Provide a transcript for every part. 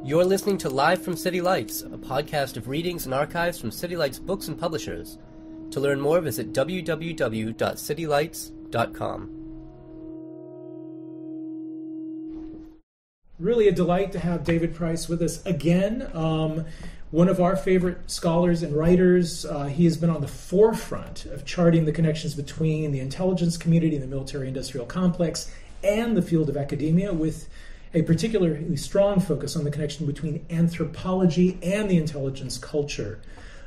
You're listening to Live from City Lights, a podcast of readings and archives from City Lights Books and Publishers. To learn more, visit www.citylights.com. Really a delight to have David Price with us again. One of our favorite scholars and writers. He has been on the forefront of charting the connections between the intelligence community and the military-industrial complex and the field of academia, with a particularly strong focus on the connection between anthropology and the intelligence culture.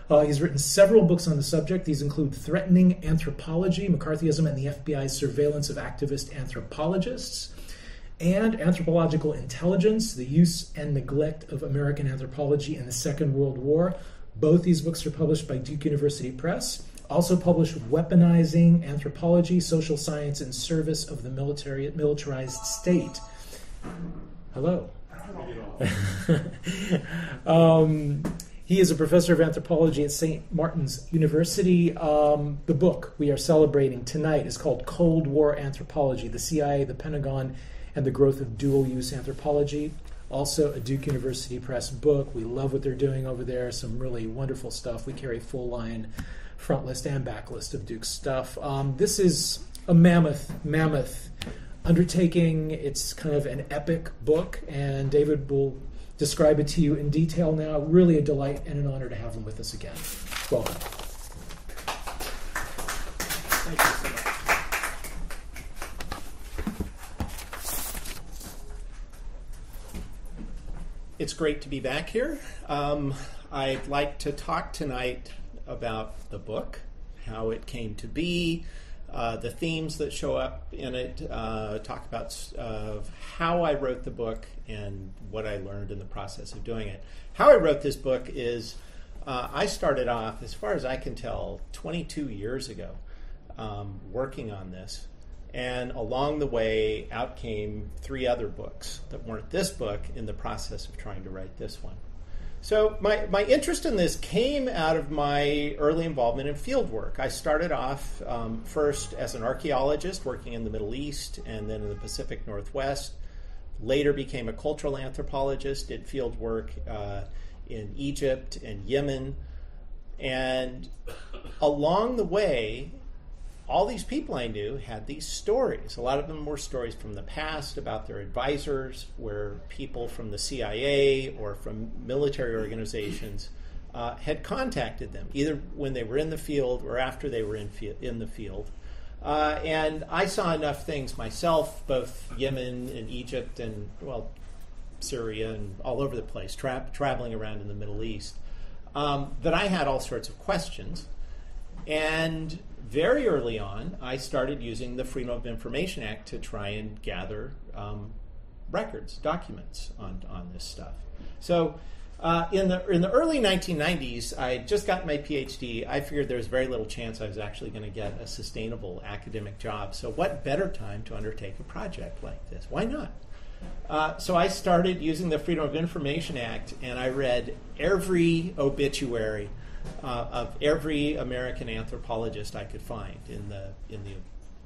He's written several books on the subject. These include Threatening Anthropology, McCarthyism and the FBI's Surveillance of Activist Anthropologists, and Anthropological Intelligence, the Use and Neglect of American Anthropology in the Second World War. Both these books are published by Duke University Press. Also published Weaponizing Anthropology, Social Science in Service of the Militarized State. Hello. He is a professor of anthropology at St. Martin's University. The book we are celebrating tonight is called Cold War Anthropology, the CIA, the Pentagon, and the Growth of Dual-Use Anthropology. Also a Duke University Press book. We love what they're doing over there. Some really wonderful stuff. We carry full line front list and back list of Duke's stuff. This is a mammoth undertaking. It's kind of an epic book, and David will describe it to you in detail now. Really a delight and an honor to have him with us again. Welcome. Thank you so much. It's great to be back here. I'd like to talk tonight about the book, how it came to be, the themes that show up in it, talk about how I wrote the book and what I learned in the process of doing it. How I wrote this book is I started off, as far as I can tell, 22 years ago, working on this. And along the way, out came 3 other books that weren't this book in the process of trying to write this one. So my interest in this came out of my early involvement in field work. I started off first as an archaeologist working in the Middle East and then in the Pacific Northwest. Later became a cultural anthropologist, did field work in Egypt and Yemen. And along the way, all these people I knew had these stories. A lot of them were stories from the past about their advisors, where people from the CIA or from military organizations had contacted them, either when they were in the field or after they were in the field. And I saw enough things myself, both Yemen and Egypt and, well, Syria and all over the place, traveling around in the Middle East, that I had all sorts of questions. And very early on, I started using the Freedom of Information Act to try and gather records, documents on this stuff. So in the early 1990s, I had just gotten my PhD. I figured there was very little chance I was actually going to get a sustainable academic job. So what better time to undertake a project like this? Why not? So I started using the Freedom of Information Act, and I read every obituary of every American anthropologist I could find in the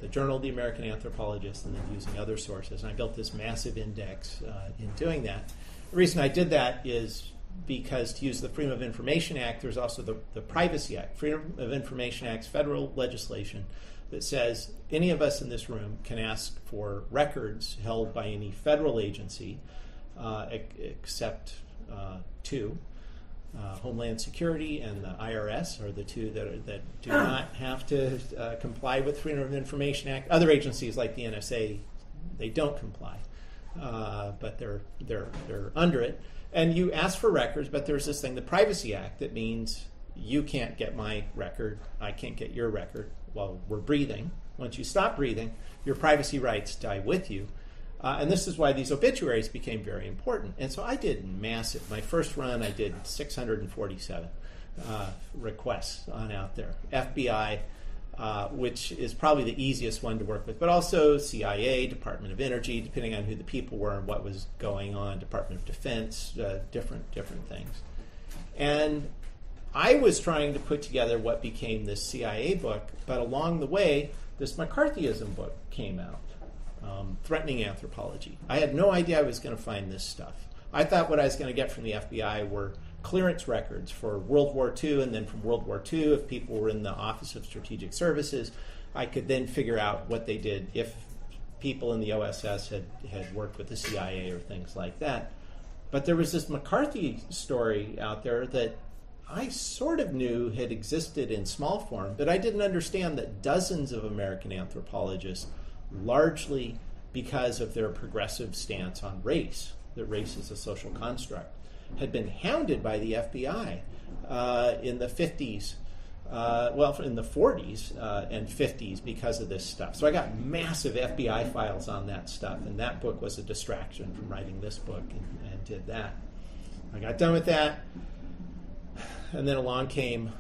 Journal of the American Anthropologist, and then using other sources. And I built this massive index in doing that. The reason I did that is because to use the Freedom of Information Act, there's also the Privacy Act. Freedom of Information Act's federal legislation that says any of us in this room can ask for records held by any federal agency except 2. Homeland Security and the IRS are the 2 that do not have to comply with Freedom of Information Act. Other agencies like the NSA, they don't comply, but they're under it. And you ask for records, but there's this thing, the Privacy Act, that means you can't get my record, I can't get your record while we're breathing. Once you stop breathing, your privacy rights die with you. And this is why these obituaries became very important. And so I did massive. My first run, I did 647 requests on out there. FBI, which is probably the easiest one to work with, but also CIA, Department of Energy, depending on who the people were and what was going on, Department of Defense, different things. And I was trying to put together what became this CIA book, but along the way, this McCarthyism book came out. threatening anthropology. I had no idea I was going to find this stuff. I thought what I was going to get from the FBI were clearance records for World War II, and then from World War II, if people were in the Office of Strategic Services, I could then figure out what they did if people in the OSS had worked with the CIA or things like that. But there was this McCarthy story out there that I sort of knew had existed in small form, but I didn't understand that dozens of American anthropologists, largely because of their progressive stance on race, that race is a social construct, had been hounded by the FBI in the 50s, in the 40s and 50s because of this stuff. So I got massive FBI files on that stuff, and that book was a distraction from writing this book, and did that. I got done with that, and then along came,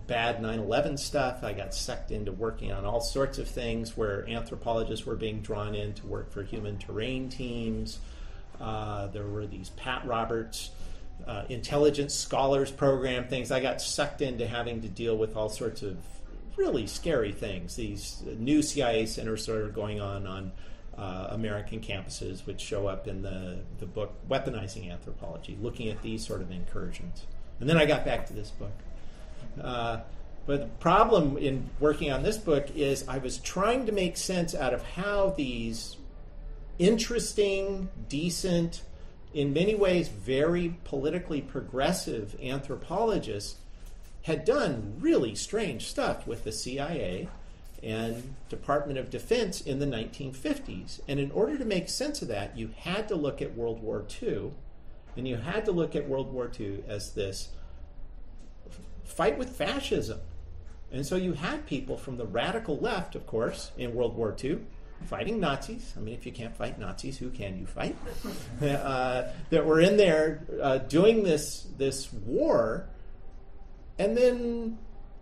bad 9/11 stuff. I got sucked into working on all sorts of things where anthropologists were being drawn in to work for human terrain teams. There were these Pat Roberts intelligence scholars program things. I got sucked into having to deal with all sorts of really scary things. These new CIA centers that are going on American campuses, which show up in the book Weaponizing Anthropology, looking at these sort of incursions. And then I got back to this book. But the problem in working on this book is I was trying to make sense out of how these interesting, decent, in many ways very politically progressive anthropologists had done really strange stuff with the CIA and Department of Defense in the 1950s. And in order to make sense of that, you had to look at World War II, and you had to look at World War II as this fight with fascism. And so you had people from the radical left, of course, in World War II, fighting Nazis. I mean, if you can't fight Nazis, who can you fight? That were in there doing this war, and then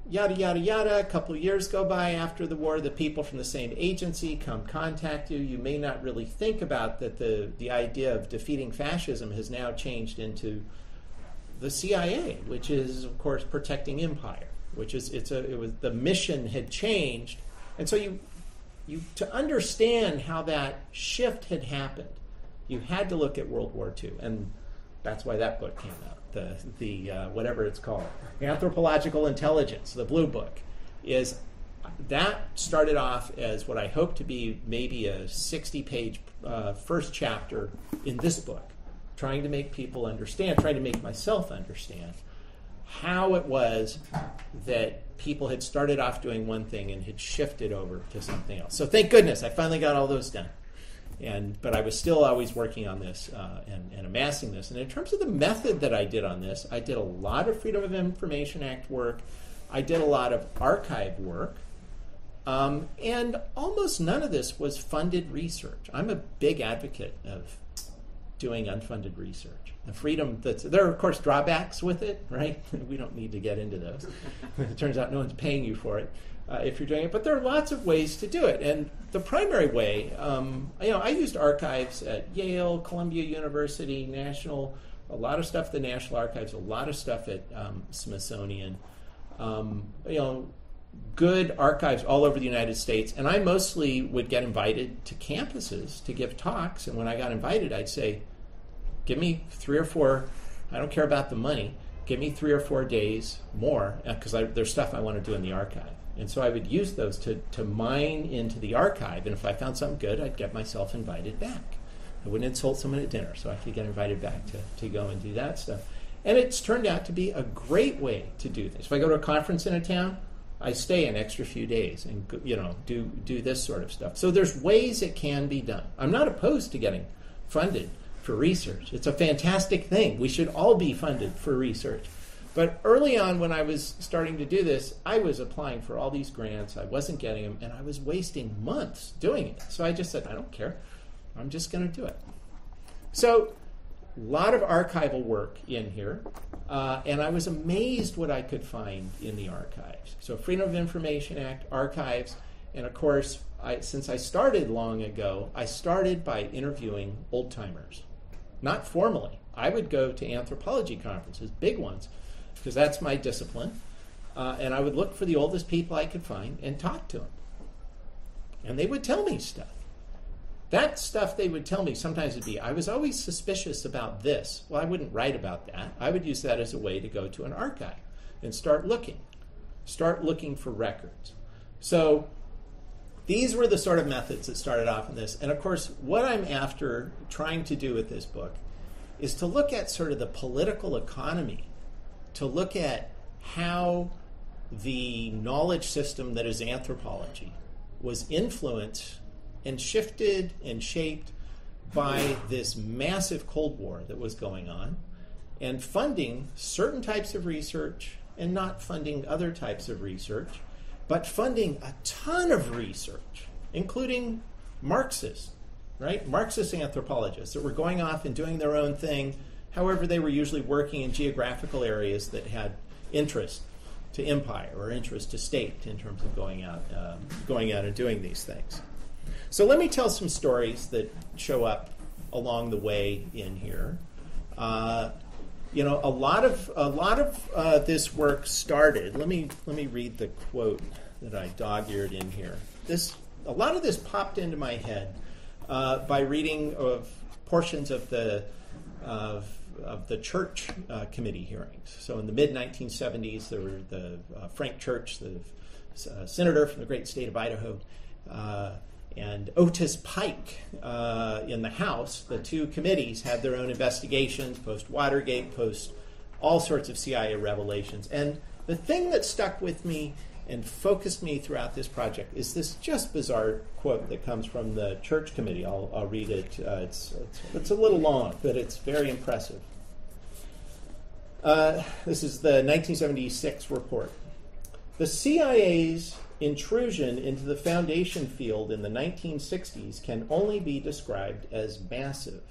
yada, yada, yada, a couple of years go by after the war, the people from the same agency come contact you. You may not really think about that the idea of defeating fascism has now changed into the CIA, which is, of course, protecting empire, which is, the mission had changed. And so you to understand how that shift had happened, you had to look at World War II, and that's why that book came out. The whatever it's called, Anthropological Intelligence, the Blue Book, is that started off as what I hope to be maybe a 60-page first chapter in this book, trying to make people understand, trying to make myself understand how it was that people had started off doing one thing and had shifted over to something else. So thank goodness I finally got all those done. But I was still always working on this and amassing this. And in terms of the method that I did on this, I did a lot of Freedom of Information Act work. I did a lot of archive work. And almost none of this was funded research. I'm a big advocate of doing unfunded research. The freedom there are, of course, drawbacks with it, right? We don't need to get into those. It turns out no one's paying you for it if you're doing it. But there are lots of ways to do it. And the primary way, I used archives at Yale, Columbia University, a lot of stuff at the National Archives, a lot of stuff at Smithsonian, good archives all over the United States. And I mostly would get invited to campuses to give talks. And when I got invited, I'd say, give me 3 or 4, I don't care about the money, give me 3 or 4 days more, because there's stuff I want to do in the archive. And so I would use those to mine into the archive, and if I found something good, I'd get myself invited back. I wouldn't insult someone at dinner, so I could get invited back to go and do that stuff. And it's turned out to be a great way to do this. If I go to a conference in a town, I stay an extra few days and do this sort of stuff. So there's ways it can be done. I'm not opposed to getting funded for research. It's a fantastic thing. We should all be funded for research. But early on when I was starting to do this, I was applying for all these grants. I wasn't getting them, and I was wasting months doing it. So I just said, I don't care. I'm just going to do it. So a lot of archival work in here, and I was amazed what I could find in the archives. So Freedom of Information Act, archives, and of course, since I started long ago, I started by interviewing old-timers. Not formally. I would go to anthropology conferences, big ones, because that's my discipline, and I would look for the oldest people I could find and talk to them. And they would tell me stuff. that stuff they would tell me sometimes would be, I was always suspicious about this. Well, I wouldn't write about that. I would use that as a way to go to an archive and start looking for records. So these were the sort of methods that started off in this. And of course, what I'm after trying to do with this book is to look at sort of the political economy, to look at how the knowledge system that is anthropology was influenced and shifted and shaped by this massive Cold War that was going on, and funding certain types of research and not funding other types of research, but funding a ton of research, including Marxist anthropologists that were going off and doing their own thing. However, they were usually working in geographical areas that had interest to empire or interest to state in terms of going out and doing these things. So let me tell some stories that show up along the way in here. A lot of this work started. Let me read the quote that I dog-eared in here. A lot of this popped into my head by reading of portions of the church committee hearings. So in the mid-1970s, there were the Frank Church, the senator from the great state of Idaho, and Otis Pike in the House. The two committees had their own investigations, post-Watergate, post all sorts of CIA revelations. And the thing that stuck with me and focused me throughout this project is this just bizarre quote that comes from the church committee. I'll read it. It's a little long, but it's very impressive. This is the 1976 report. The CIA's intrusion into the foundation field in the 1960s can only be described as massive.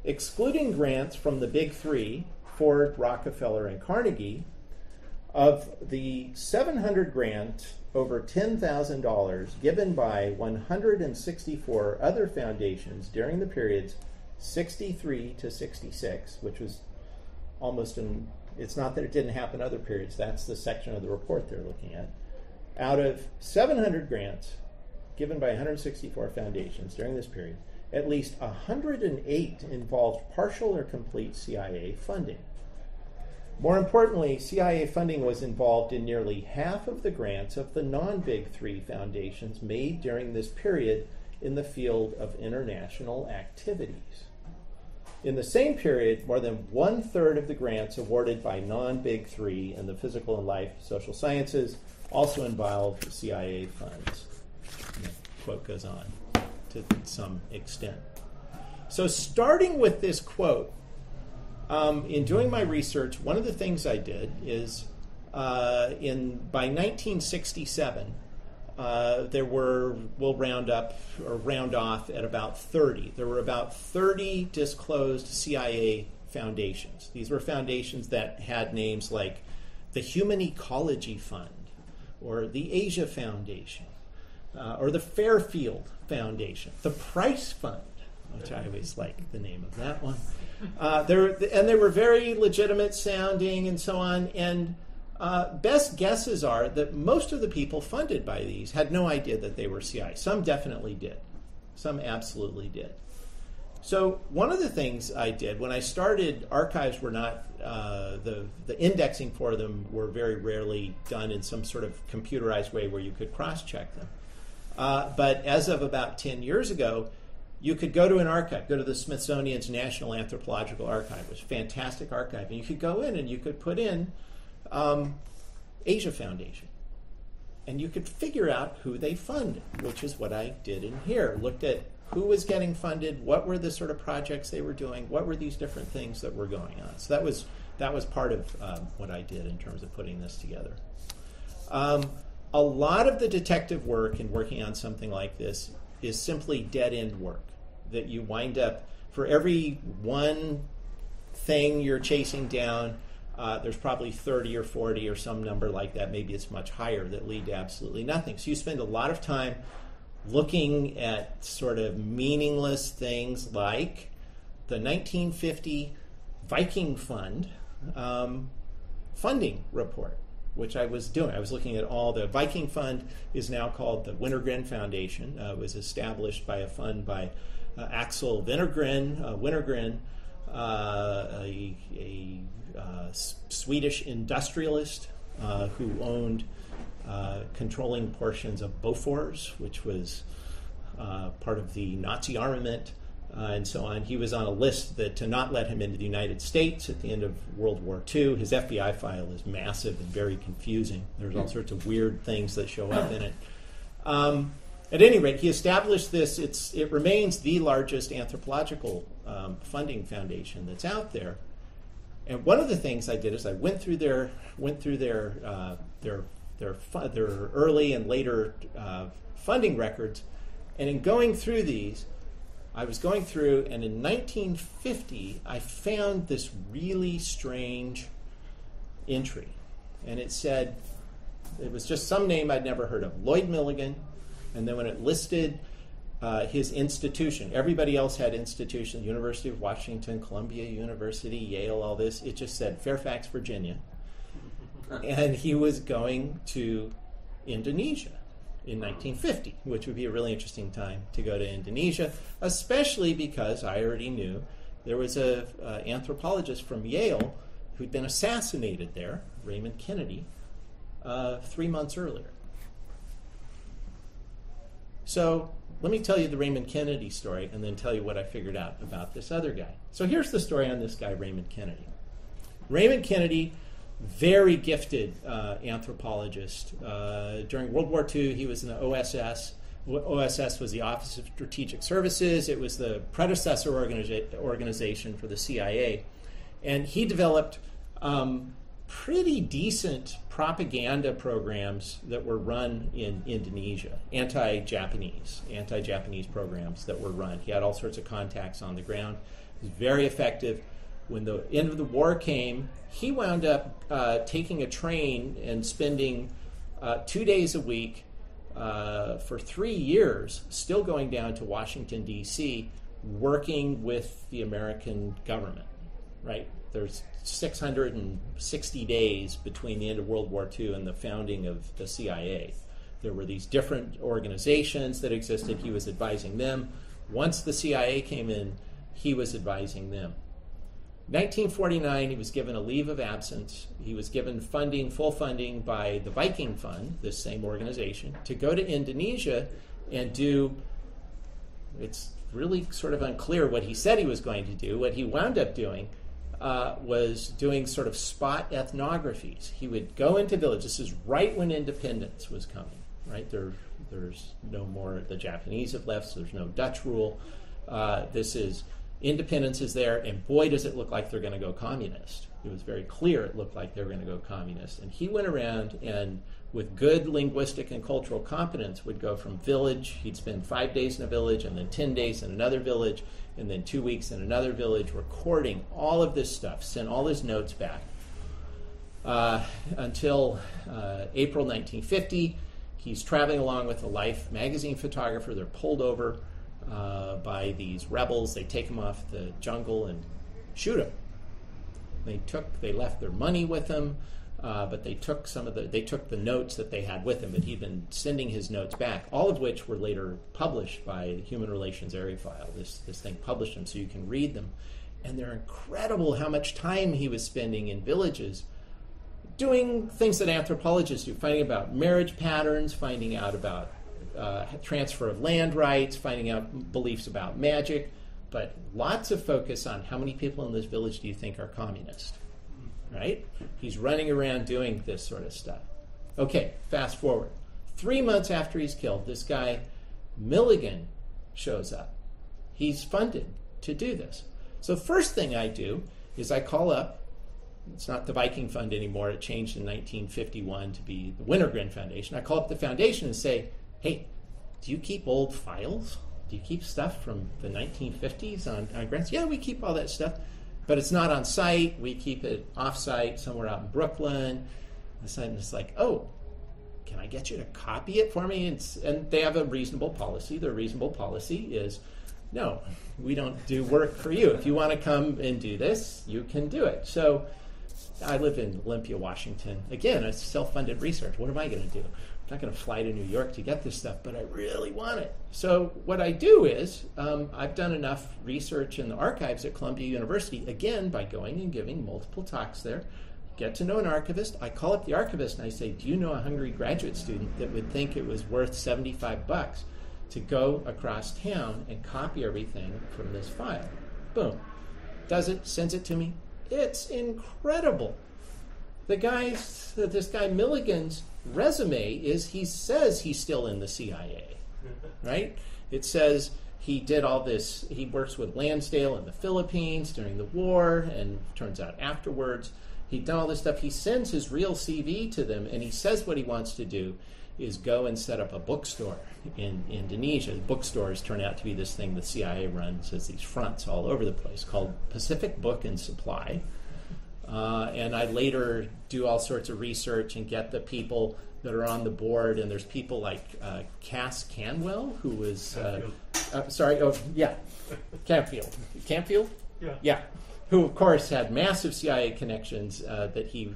Excluding grants from the big three, Ford, Rockefeller, and Carnegie, of the 700 grant over $10,000 given by 164 other foundations during the periods 63 to 66, which was it's not that it didn't happen in other periods, that's the section of the report they're looking at. Out of 700 grants given by 164 foundations during this period, at least 108 involved partial or complete CIA funding. More importantly, CIA funding was involved in nearly half of the grants of the non-Big Three foundations made during this period in the field of international activities. In the same period, more than 1/3 of the grants awarded by non-Big Three in the physical and life social sciences also involved CIA funds. And the quote goes on to some extent. So starting with this quote, in doing my research, one of the things I did is by 1967, we'll round off at about 30. There were about 30 disclosed CIA foundations. These were foundations that had names like the Human Ecology Fund, or the Asia Foundation, or the Fairfield Foundation, the Price Fund, which I always like the name of that one. They were very legitimate sounding and so on. And best guesses are that most of the people funded by these had no idea that they were CIA. Some definitely did. Some absolutely did. So one of the things I did when I started, archives were not, the indexing for them were very rarely done in some sort of computerized way where you could cross-check them. But as of about 10 years ago, you could go to an archive, go to the Smithsonian's National Anthropological Archive, which is a fantastic archive, and you could go in and you could put in Asia Foundation. And you could figure out who they funded, which is what I did in here. Looked at who was getting funded, what were the sort of projects they were doing, what were these different things that were going on. So that was part of what I did in terms of putting this together. A lot of the detective work in working on something like this is simply dead-end work, that you wind up, for every one thing you're chasing down, there's probably 30 or 40 or some number like that, maybe it's much higher, that lead to absolutely nothing. So you spend a lot of time looking at sort of meaningless things like the 1950 Viking Fund funding report. which I was doing. I was looking at all the Viking Fund is now called the Wintergren Foundation. It was established by a fund by Axel Wintergren, a Swedish industrialist who owned controlling portions of Bofors, which was part of the Nazi armament, and so on. He was on a list that to not let him into the United States at the end of World War II. His FBI file is massive and very confusing. There's all sorts of weird things that show up in it. At any rate, he established this. It remains the largest anthropological funding foundation that's out there. And one of the things I did is I went through their early and later funding records, and in going through these, I was going through, and in 1950, I found this really strange entry, and it said it was just some name I'd never heard of, Lloyd Milligan. And then when it listed his institution, everybody else had institutions, University of Washington, Columbia University, Yale, all this. It just said Fairfax, Virginia. And he was going to Indonesia in 1950, which would be a really interesting time to go to Indonesia, especially because I already knew there was an anthropologist from Yale who'd been assassinated there, Raymond Kennedy, 3 months earlier. So let me tell you the Raymond Kennedy story and then tell you what I figured out about this other guy. So here's the story on this guy, Raymond Kennedy. Raymond Kennedy, very gifted anthropologist. During World War II, he was in the OSS. OSS was the Office of Strategic Services. It was the predecessor organization for the CIA. And he developed pretty decent propaganda programs that were run in Indonesia, anti-Japanese programs that were run. He had all sorts of contacts on the ground. He was very effective. When the end of the war came, he wound up taking a train and spending 2 days a week for 3 years, still going down to Washington, D.C., working with the American government, right? There's 660 days between the end of World War II and the founding of the CIA. There were these different organizations that existed. He was advising them. Once the CIA came in, he was advising them. 1949, he was given a leave of absence. He was given funding, full funding by the Viking Fund, this same organization, to go to Indonesia and do, it's really sort of unclear what he said he was going to do. What he wound up doing was doing sort of spot ethnographies. He would go into villages. This is right when independence was coming, right? There's no more, the Japanese have left, so there's no Dutch rule. Independence is there, and boy, does it look like they're going to go communist. It was very clear it looked like they were going to go communist. And he went around and, with good linguistic and cultural competence, would go from village. He'd spend 5 days in a village, and then 10 days in another village, and then 2 weeks in another village, recording all of this stuff, sent all his notes back. Until April 1950, he's traveling along with a Life magazine photographer. They're pulled over by these rebels. They take him off the jungle and shoot him. They left their money with him, but they took the notes that they had with him. But he'd been sending his notes back, all of which were later published by the Human Relations Area File. This thing published them so you can read them, and they're incredible how much time he was spending in villages doing things that anthropologists do, finding about marriage patterns, finding out about transfer of land rights, finding out beliefs about magic, but lots of focus on how many people in this village do you think are communist, right? He's running around doing this sort of stuff. Okay, fast forward. 3 months after he's killed, this guy, Milligan, shows up. He's funded to do this. So the first thing I do is I call up, it's not the Viking Fund anymore, it changed in 1951 to be the Wintergren Foundation. I call up the foundation and say, hey, do you keep old files? Do you keep stuff from the 1950s on grants? Yeah, we keep all that stuff, but it's not on site. We keep it off-site somewhere out in Brooklyn. And it's like, oh, can I get you to copy it for me? And they have a reasonable policy. Their reasonable policy is, no, we don't do work for you. If you want to come and do this, you can do it. So I live in Olympia, Washington. Again, it's self-funded research. What am I going to do? I'm not going to fly to New York to get this stuff, but I really want it. So what I do is I've done enough research in the archives at Columbia University, again, by going and giving multiple talks there, get to know an archivist. I call up the archivist and I say, do you know a hungry graduate student that would think it was worth $75 to go across town and copy everything from this file? Boom. Does it, sends it to me. It's incredible. This guy Milligan's resume is he says he's still in the CIA, right? It says he did all this, he works with Lansdale in the Philippines during the war, and turns out afterwards he'd done all this stuff. He sends his real CV to them, and he says what he wants to do is go and set up a bookstore in Indonesia. Bookstores turn out to be this thing the CIA runs as these fronts all over the place called Pacific Book and Supply. And I later do all sorts of research and get the people that are on the board, and there's people like Cass Canwell, who was Campfield? Yeah. Who of course had massive CIA connections that he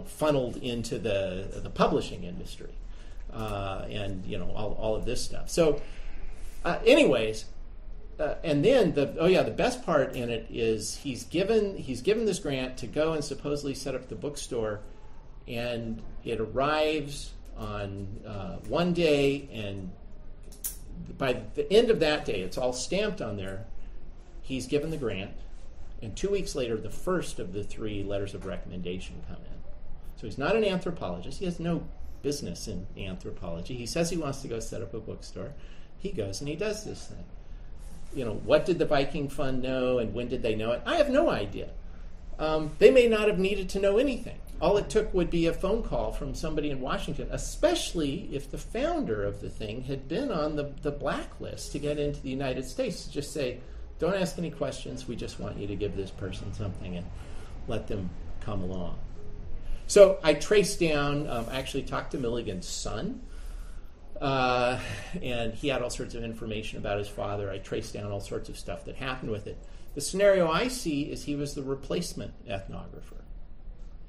funneled into the publishing industry, and all of this stuff. So, anyways. And then the best part in it is he's given this grant to go and supposedly set up the bookstore, and it arrives on one day, and by the end of that day, it's all stamped on there. He's given the grant, and 2 weeks later, the first of the 3 letters of recommendation come in. So he's not an anthropologist. He has no business in anthropology. He says he wants to go set up a bookstore. He goes and he does this thing. What did the Viking Fund know, and when did they know it? I have no idea. They may not have needed to know anything. All it took would be a phone call from somebody in Washington, especially if the founder of the thing had been on the blacklist to get into the United States. To just say, don't ask any questions, we just want you to give this person something and let them come along. So I traced down, I actually talked to Milligan's son, and he had all sorts of information about his father. I traced down all sorts of stuff that happened with it. The scenario I see is he was the replacement ethnographer.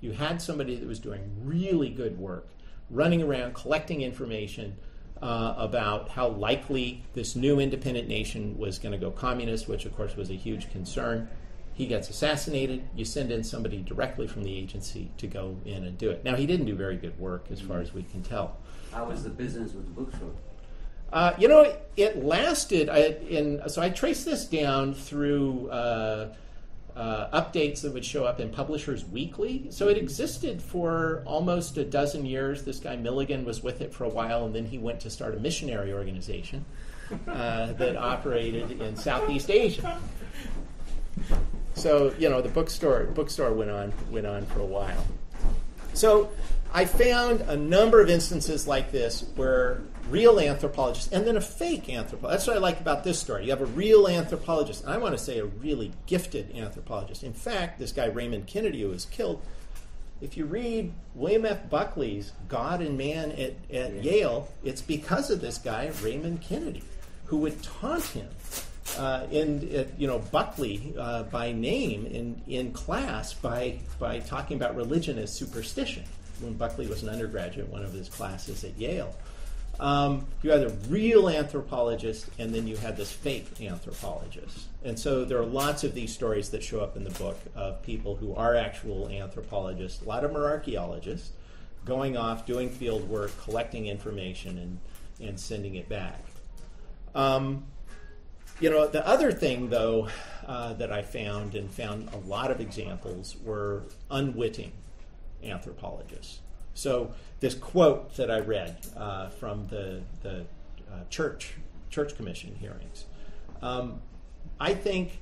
You had somebody that was doing really good work, running around collecting information about how likely this new independent nation was going to go communist, which of course was a huge concern. He gets assassinated. You send in somebody directly from the agency to go in and do it. Now, he didn't do very good work as far as we can tell. How was the business with the bookstore? It lasted, so I traced this down through updates that would show up in Publishers Weekly. So it existed for almost a dozen years. This guy Milligan was with it for a while, and then he went to start a missionary organization that operated in Southeast Asia. So, the bookstore went on for a while. So I found a number of instances like this where real anthropologists and then a fake anthropologist. That's what I like about this story. You have a real anthropologist, and I want to say a really gifted anthropologist. In fact, this guy Raymond Kennedy, who was killed, if you read William F. Buckley's God and Man at Yale, it's because of this guy Raymond Kennedy, who would taunt him Buckley by name in class by talking about religion as superstition. When Buckley was an undergraduate, one of his classes at Yale. You had a real anthropologist, and then you had this fake anthropologist. And so there are lots of these stories that show up in the book of people who are actual anthropologists. A lot of them are archaeologists, going off, doing field work, collecting information, and sending it back. The other thing, though, that I found a lot of examples were unwitting anthropologists. So this quote that I read from the Church Commission hearings, I think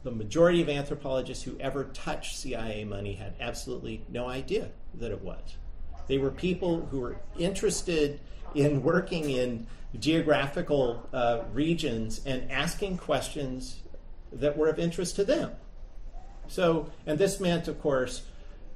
the majority of anthropologists who ever touched CIA money had absolutely no idea that it was. They were people who were interested in working in geographical regions and asking questions that were of interest to them. So, and this meant, of course,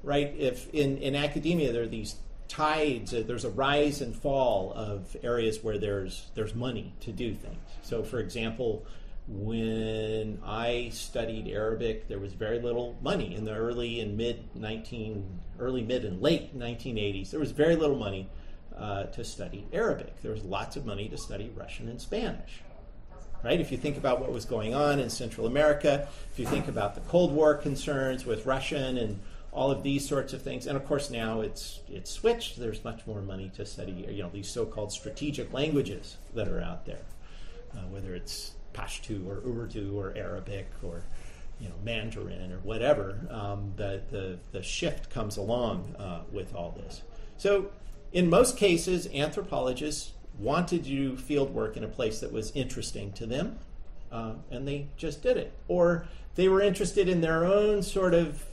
right, if in academia there are these tides, there's a rise and fall of areas where there's money to do things. So, for example, When I studied Arabic, there was very little money in the early, mid, and late 1980s. There was very little money to study Arabic. There was lots of money to study Russian and Spanish. Right? If you think about what was going on in Central America, if you think about the Cold War concerns with Russian and all of these sorts of things, and of course now it's switched. There's much more money to study, these so-called strategic languages that are out there, whether it's Pashto or Urdu or Arabic or Mandarin or whatever. The shift comes along with all this. So in most cases, anthropologists wanted to do field work in a place that was interesting to them, and they just did it. Or they were interested in their own sort of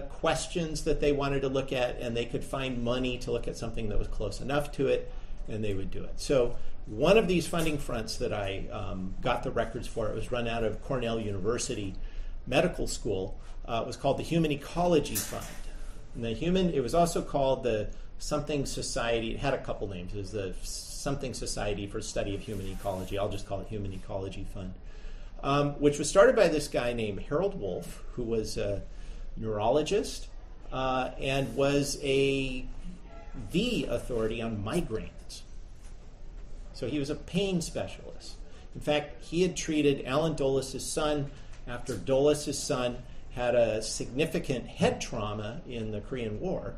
questions that they wanted to look at, and they could find money to look at something that was close enough to it, and they would do it. So one of these funding fronts that I got the records for, it was run out of Cornell University Medical School, was called the Human Ecology Fund. And it was also called the something society. It had a couple names. It was the something society for study of human ecology. I'll just call it Human Ecology Fund, which was started by this guy named Harold Wolff, who was a neurologist and was the authority on migraines. So he was a pain specialist. In fact, he had treated Alan Dulles' son after Dulles' son had a significant head trauma in the Korean War.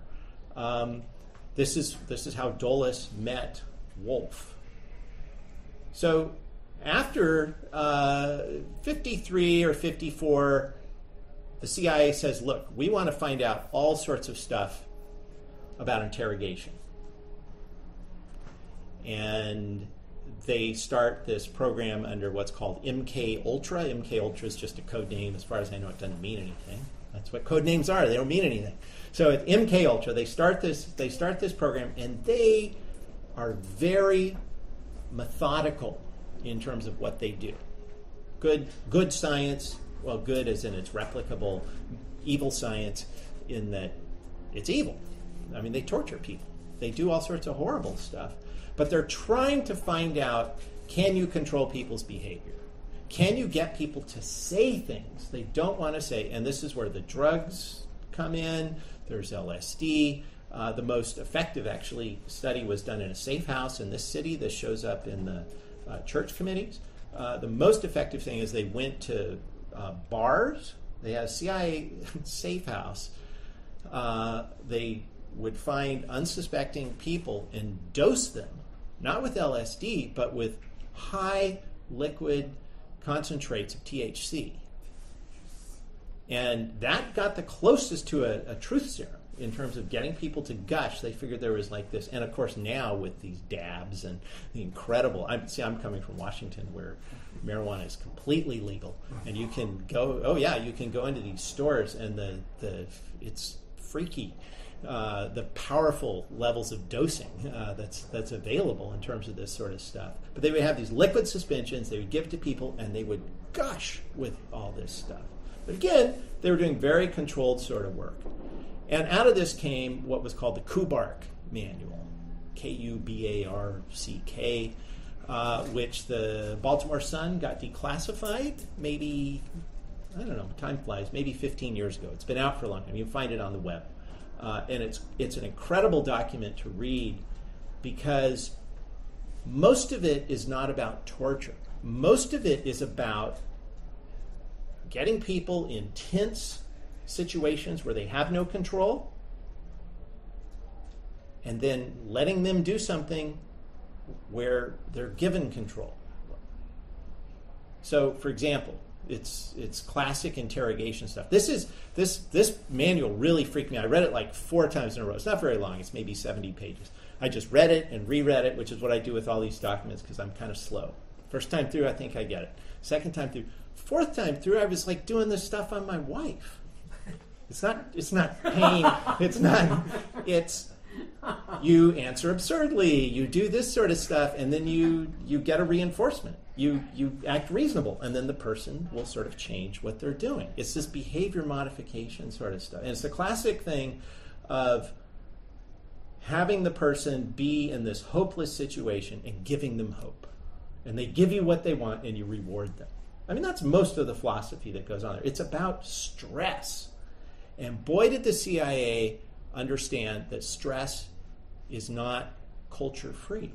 This is how Dulles met Wolff. So after 53 or 54, the CIA says, look, we want to find out all sorts of stuff about interrogation. And they start this program under what's called MK Ultra. MK Ultra is just a code name. As far as I know, it doesn't mean anything. That's what code names are. They don't mean anything. So at MK Ultra, they start this program, and they are very methodical in terms of what they do. Good science. Well, good as in it's replicable. Evil science in that it's evil. I mean, they torture people. They do all sorts of horrible stuff. But they're trying to find out, can you control people's behavior? Can you get people to say things they don't want to say? And this is where the drugs come in. There's LSD. The most effective, actually, study was done in a safe house in this city. This shows up in the church committees. The most effective thing is they went to bars. They had a CIA safe house. They would find unsuspecting people and dose them, not with LSD, but with high liquid concentrates of THC. And that got the closest to a truth serum in terms of getting people to gush. They figured there was like this. And of course now with these dabs and the incredible, I'm coming from Washington where marijuana is completely legal. And you can go, you can go into these stores and it's freaky. The powerful levels of dosing that's available in terms of this sort of stuff. But they would have these liquid suspensions, they would give it to people, and they would gush with all this stuff. But again, they were doing very controlled sort of work. And out of this came what was called the Kubark Manual, Kubarck, which the Baltimore Sun got declassified maybe, I don't know, time flies, maybe 15 years ago. It's been out for a long time. You can find it on the web. And it's an incredible document to read because most of it is not about torture. Most of it is about getting people in tense situations where they have no control and then letting them do something where they're given control. So, for example, it's classic interrogation stuff. This manual really freaked me out. I read it like 4 times in a row. It's not very long. It's maybe 70 pages. I just read it and reread it, which is what I do with all these documents because I'm kind of slow. First time through, I think I get it. Second time through. Fourth time through, I was like doing this stuff on my wife. It's not pain. It's you answer absurdly. You do this sort of stuff, and then you get a reinforcement. You act reasonable, and then the person will sort of change what they're doing. It's this behavior modification sort of stuff. And it's the classic thing of having the person be in this hopeless situation and giving them hope. And they give you what they want, and you reward them. I mean, that's most of the philosophy that goes on there. It's about stress. And boy, did the CIA understand that stress is not culture-free.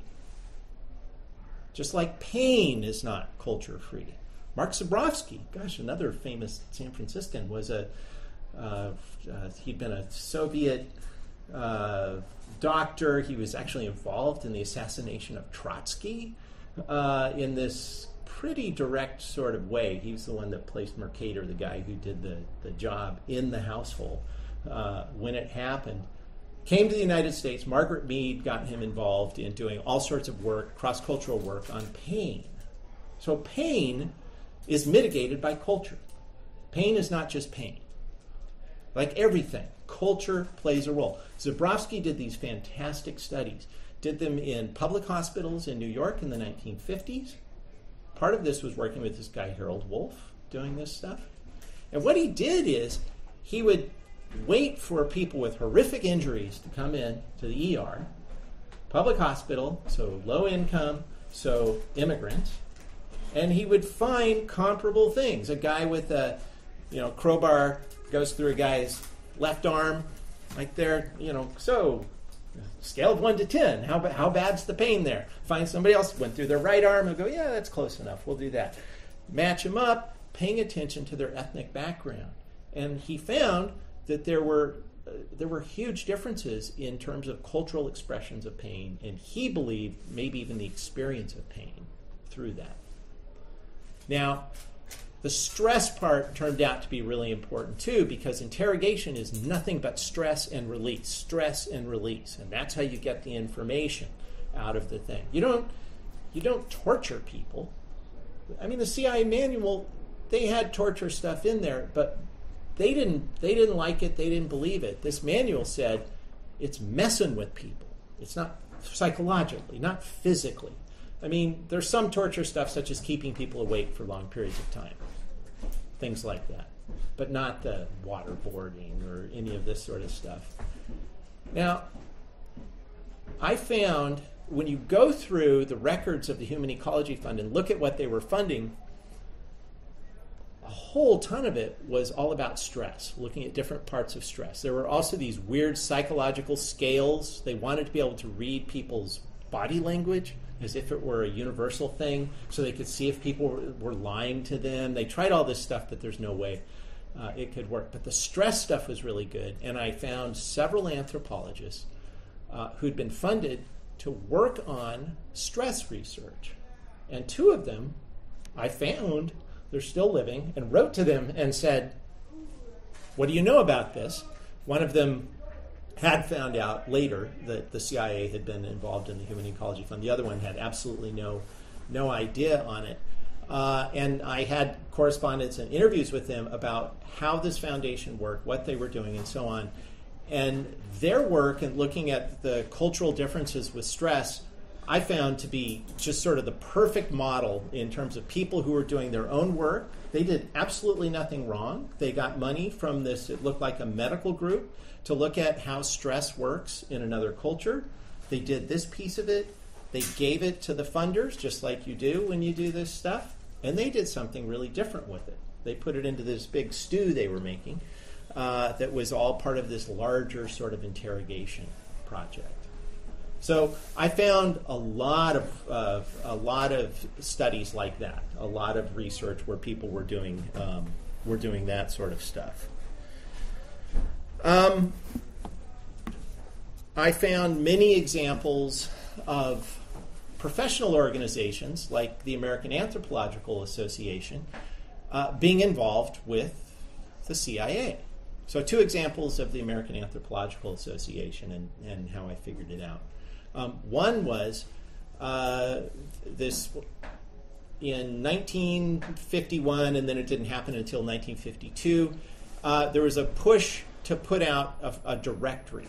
Just like pain is not culture-free. Mark Zubrovsky, gosh, another famous San Franciscan, was he'd been a Soviet doctor. He was actually involved in the assassination of Trotsky in this pretty direct sort of way. He was the one that placed Mercator, the guy who did the job, in the household when it happened. Came to the United States. Margaret Mead got him involved in doing all sorts of work, cross-cultural work on pain. So pain is mitigated by culture. Pain is not just pain. Like everything, culture plays a role. Zubrovsky did these fantastic studies, did them in public hospitals in New York in the 1950s. Part of this was working with this guy, Harold Wolff, doing this stuff. And what he did is he would wait for people with horrific injuries to come in to the ER, public hospital, so low income, so immigrants, and he would find comparable things. A guy with a crowbar goes through a guy's left arm, like there, so scale of 1 to 10, how bad's the pain there? Find somebody else went through their right arm and go, yeah, that's close enough, we'll do that. Match them up, paying attention to their ethnic background. And he found that there were huge differences in terms of cultural expressions of pain, and he believed maybe even the experience of pain through that. Now, the stress part turned out to be really important too, because interrogation is nothing but stress and release, and that's how you get the information out of the thing. You don't torture people. I mean, the CIA manual, they had torture stuff in there, but they didn't like it, they didn't believe it. This manual said it's messing with people. It's not psychologically, not physically. I mean, there's some torture stuff such as keeping people awake for long periods of time. Things like that. But not the waterboarding or any of this sort of stuff. Now, I found when you go through the records of the Human Ecology Fund and look at what they were funding, a whole ton of it was all about stress, looking at different parts of stress. There were also these weird psychological scales. They wanted to be able to read people's body language as if it were a universal thing, so they could see if people were lying to them. They tried all this stuff, but there's no way it could work. But the stress stuff was really good, and I found several anthropologists who'd been funded to work on stress research. And 2 of them I found, they're still living, and wrote to them and said, what do you know about this? One of them had found out later that the CIA had been involved in the Human Ecology Fund. The other one had absolutely no idea on it. And I had correspondence and interviews with them about how this foundation worked, what they were doing, and so on. And their work in looking at the cultural differences with stress, I found to be just sort of the perfect model in terms of people who were doing their own work. They did absolutely nothing wrong. They got money from this, it looked like a medical group, to look at how stress works in another culture. They did this piece of it. They gave it to the funders, just like you do when you do this stuff. And they did something really different with it. They put it into this big stew they were making that was all part of this larger sort of interrogation project. So I found a lot of studies like that, a lot of research where people were doing that sort of stuff. I found many examples of professional organizations like the American Anthropological Association being involved with the CIA. So 2 examples of the American Anthropological Association and how I figured it out. One was this in 1951, and then it didn't happen until 1952. There was a push to put out a directory,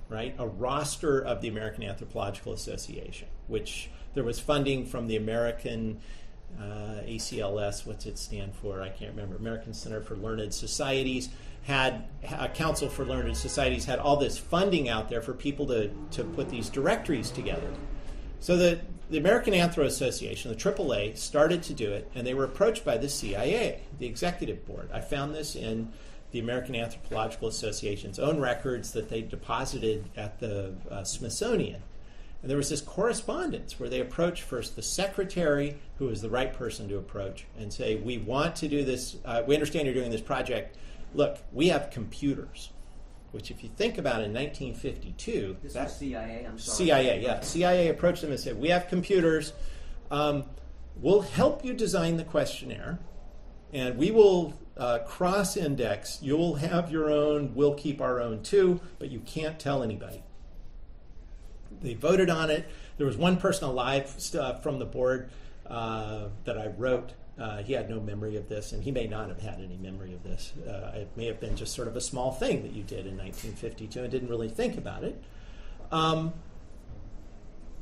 right? A roster of the American Anthropological Association, which there was funding from the American ACLS, what's it stand for? I can't remember. American Center for Learned Societies, had a Council for Learned Societies, had all this funding out there for people to put these directories together. So that the American Anthro Association, the AAA, started to do it, and they were approached by the CIA, the executive board. I found this in the American Anthropological Association's own records that they deposited at the Smithsonian. And there was this correspondence where they approached first the secretary, who was the right person to approach, and say, we want to do this, we understand you're doing this project. Look, we have computers. Which, if you think about it, in 1952... This was CIA, I'm sorry. CIA, yeah. CIA approached them and said, we have computers. We'll help you design the questionnaire, and we will cross-index. You'll have your own. We'll keep our own, too, but you can't tell anybody. They voted on it. There was one person alive from the board that I wrote. He had no memory of this, and he may not have had any memory of this. It may have been just sort of a small thing that you did in 1952 and didn't really think about it.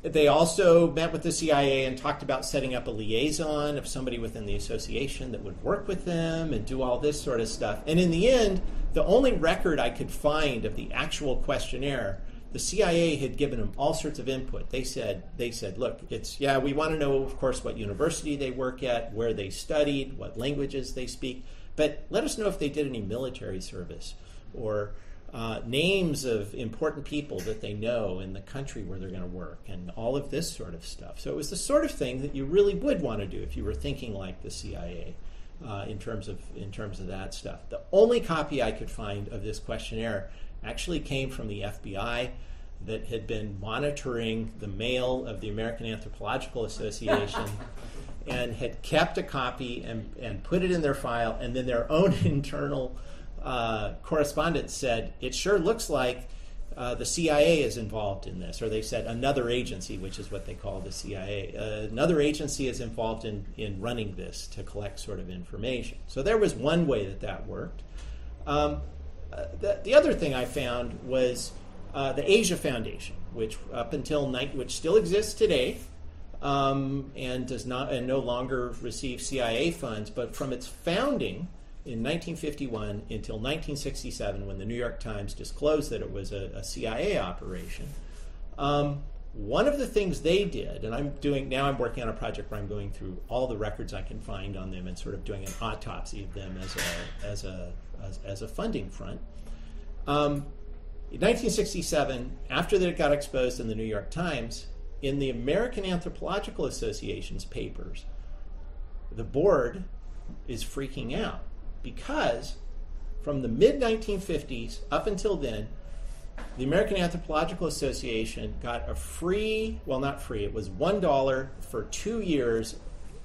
They also met with the CIA and talked about setting up a liaison of somebody within the association that would work with them and do all this sort of stuff. And in the end, the only record I could find of the actual questionnaire, the CIA had given them all sorts of input. They said, look, we want to know, of course, what university they work at, where they studied, what languages they speak, but let us know if they did any military service or names of important people that they know in the country where they're going to work and all of this sort of stuff. So it was the sort of thing that you really would want to do if you were thinking like the CIA in terms of that stuff. The only copy I could find of this questionnaire actually came from the FBI that had been monitoring the mail of the American Anthropological Association and had kept a copy and put it in their file, and then their own internal correspondent said, it sure looks like the CIA is involved in this, or they said another agency, which is what they call the CIA. Another agency is involved in running this to collect sort of information. So there was one way that worked. The other thing I found was the Asia Foundation, which which still exists today, and does not and no longer receive CIA funds, but from its founding in 1951 until 1967, when the New York Times disclosed that it was a CIA operation. One of the things they did, and I'm working on a project where I'm going through all the records I can find on them and sort of doing an autopsy of them as a funding front. In 1967, after that it got exposed in the New York Times, in the American Anthropological Association's papers, the board is freaking out because from the mid-1950s up until then, the American Anthropological Association got a free, well, not free, it was $1 for 2 years,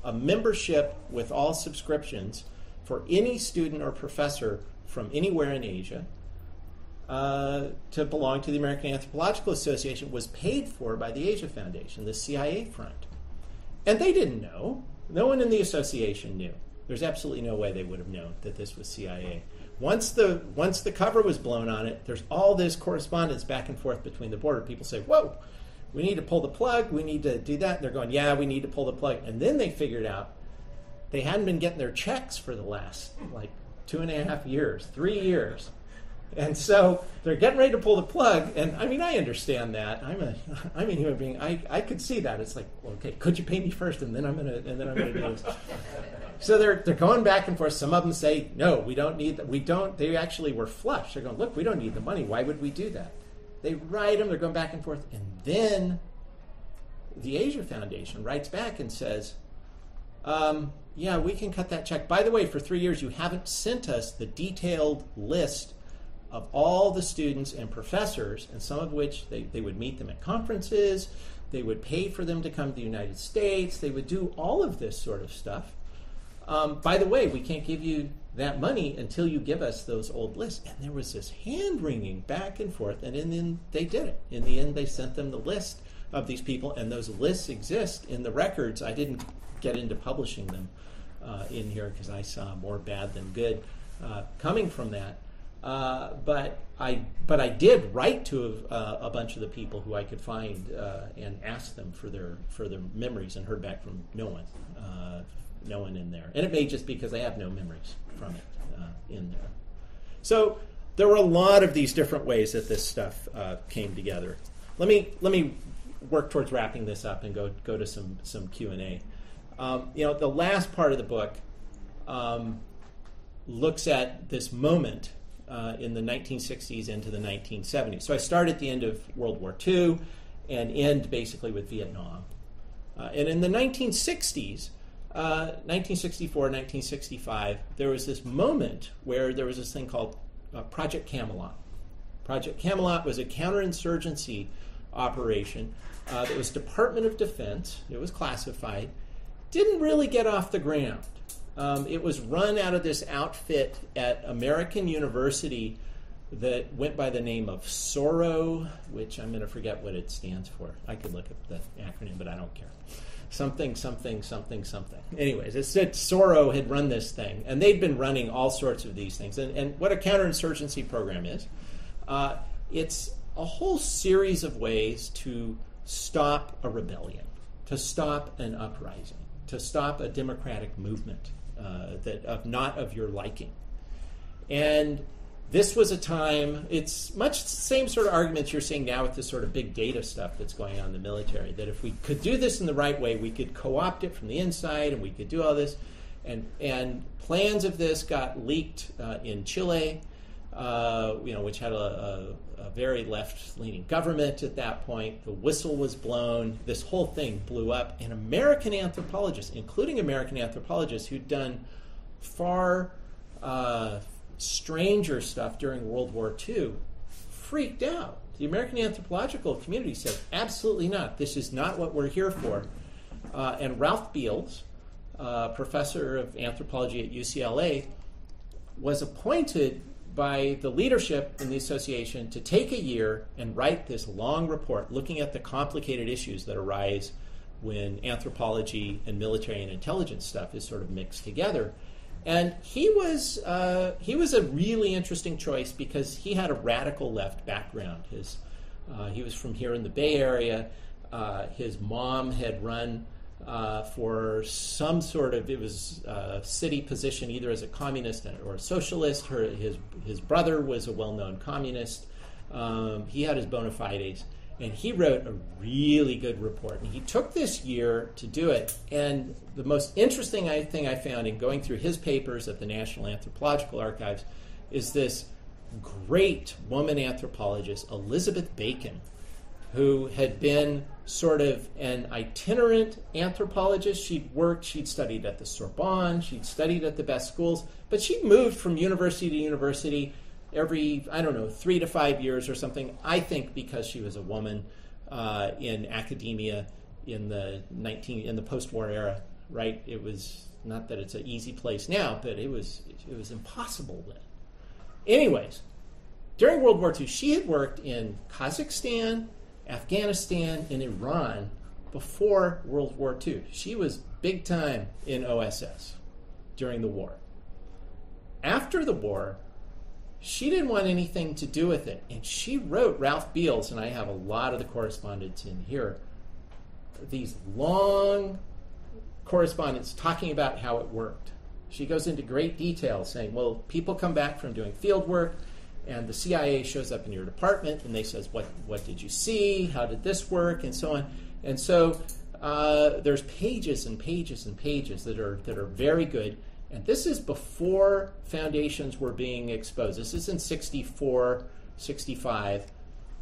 a membership with all subscriptions for any student or professor from anywhere in Asia to belong to the American Anthropological Association, was paid for by the Asia Foundation, the CIA front. And they didn't know. No one in the association knew. There's absolutely no way they would have known that this was CIA. Once the cover was blown on it, there's all this correspondence back and forth between the board. People say, whoa, we need to pull the plug, we need to do that. And they're going, yeah, we need to pull the plug. And then they figured out they hadn't been getting their checks for the last, 2.5 years, 3 years. And so they're getting ready to pull the plug, and I mean, I understand that. I'm a human being. I could see that. It's like, okay, could you pay me first, and then I'm gonna do this. So they're going back and forth. Some of them say, no, we don't need that. We don't. They actually were flush. They're going, look, we don't need the money. Why would we do that? They write them. They're going back and forth, and then the Asia Foundation writes back and says, yeah, we can cut that check. By the way, for 3 years, you haven't sent us the detailed list of all the students and professors, and some of which they would meet them at conferences, they would pay for them to come to the United States, they would do all of this sort of stuff. By the way, we can't give you that money until you give us those old lists. And there was this hand-wringing back and forth, and then they did it. In the end, they sent them the list of these people, and those lists exist in the records. I didn't get into publishing them in here because I saw more bad than good coming from that. But I did write to a bunch of the people who I could find and ask them for their memories, and heard back from no one in there. And it may just because I have no memories from it in there. So there were a lot of these different ways that this stuff came together. Let me work towards wrapping this up and go to some Q&A. The last part of the book looks at this moment in the 1960s into the 1970s. So I start at the end of World War II and end basically with Vietnam. And in the 1960s, 1964, 1965, there was this moment where there was this thing called Project Camelot. Project Camelot was a counterinsurgency operation that was Department of Defense. It was classified. Didn't really get off the ground. It was run out of this outfit at American University that went by the name of SORO, which I'm going to forget what it stands for. I could look up the acronym, but I don't care. Something. Anyways, it said SORO had run this thing, and they'd been running all sorts of these things. And what a counterinsurgency program is, it's a whole series of ways to stop a rebellion, to stop an uprising, to stop a democratic movement that not of your liking. And this was a time, it's much the same sort of arguments you're seeing now with this sort of big data stuff that's going on in the military, that if we could do this in the right way, we could co-opt it from the inside and we could do all this. And plans of this got leaked in Chile, which had a very left-leaning government at that point. The whistle was blown. This whole thing blew up. And American anthropologists, including American anthropologists who'd done far stranger stuff during World War II, freaked out. The American anthropological community said, absolutely not. This is not what we're here for. And Ralph Beals, professor of anthropology at UCLA, was appointed by the leadership in the association to take a year and write this long report looking at the complicated issues that arise when anthropology and military and intelligence stuff is sort of mixed together. And he was a really interesting choice because he had a radical left background. He was from here in the Bay Area. His mom had run for some sort of, it was a city position either as a communist or a socialist. His brother was a well-known communist. He had his bona fides. And he wrote a really good report. And he took this year to do it. And the most interesting thing I found in going through his papers at the National Anthropological Archives is this great woman anthropologist, Elizabeth Bacon, who had been sort of an itinerant anthropologist. She'd studied at the Sorbonne, she'd studied at the best schools, but she moved from university to university every, 3 to 5 years or something, I think because she was a woman in academia in the post-war era, right? It was, not that it's an easy place now, but it was impossible then. Anyways, during World War II, she had worked in Kazakhstan, Afghanistan, and Iran before World War II. She was big time in OSS during the war. After the war, she didn't want anything to do with it. And she wrote Ralph Beals, and I have a lot of the correspondence in here, these long correspondence talking about how it worked. She goes into great detail saying, well, people come back from doing field work, and the CIA shows up in your department, and they says, what did you see? How did this work? And so on. And so there's pages and pages and pages that are very good. And this is before foundations were being exposed. This is in 64, 65.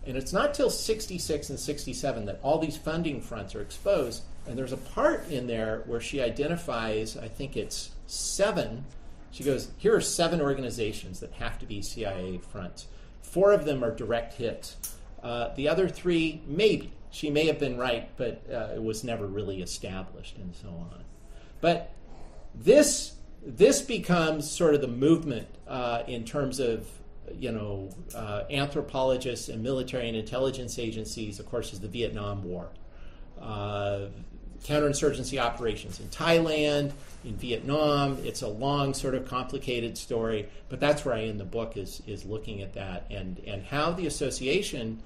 And it's not till 66 and 67 that all these funding fronts are exposed. And there's a part in there where she identifies, I think it's 7. She goes, here are 7 organizations that have to be CIA fronts. 4 of them are direct hits. The other 3, maybe. She may have been right, but it was never really established and so on. But this becomes sort of the movement in terms of, anthropologists and military and intelligence agencies, of course, is the Vietnam War. Counterinsurgency operations in Thailand, in Vietnam. It's a long, sort of complicated story, but that's where I end the book is looking at that and how the association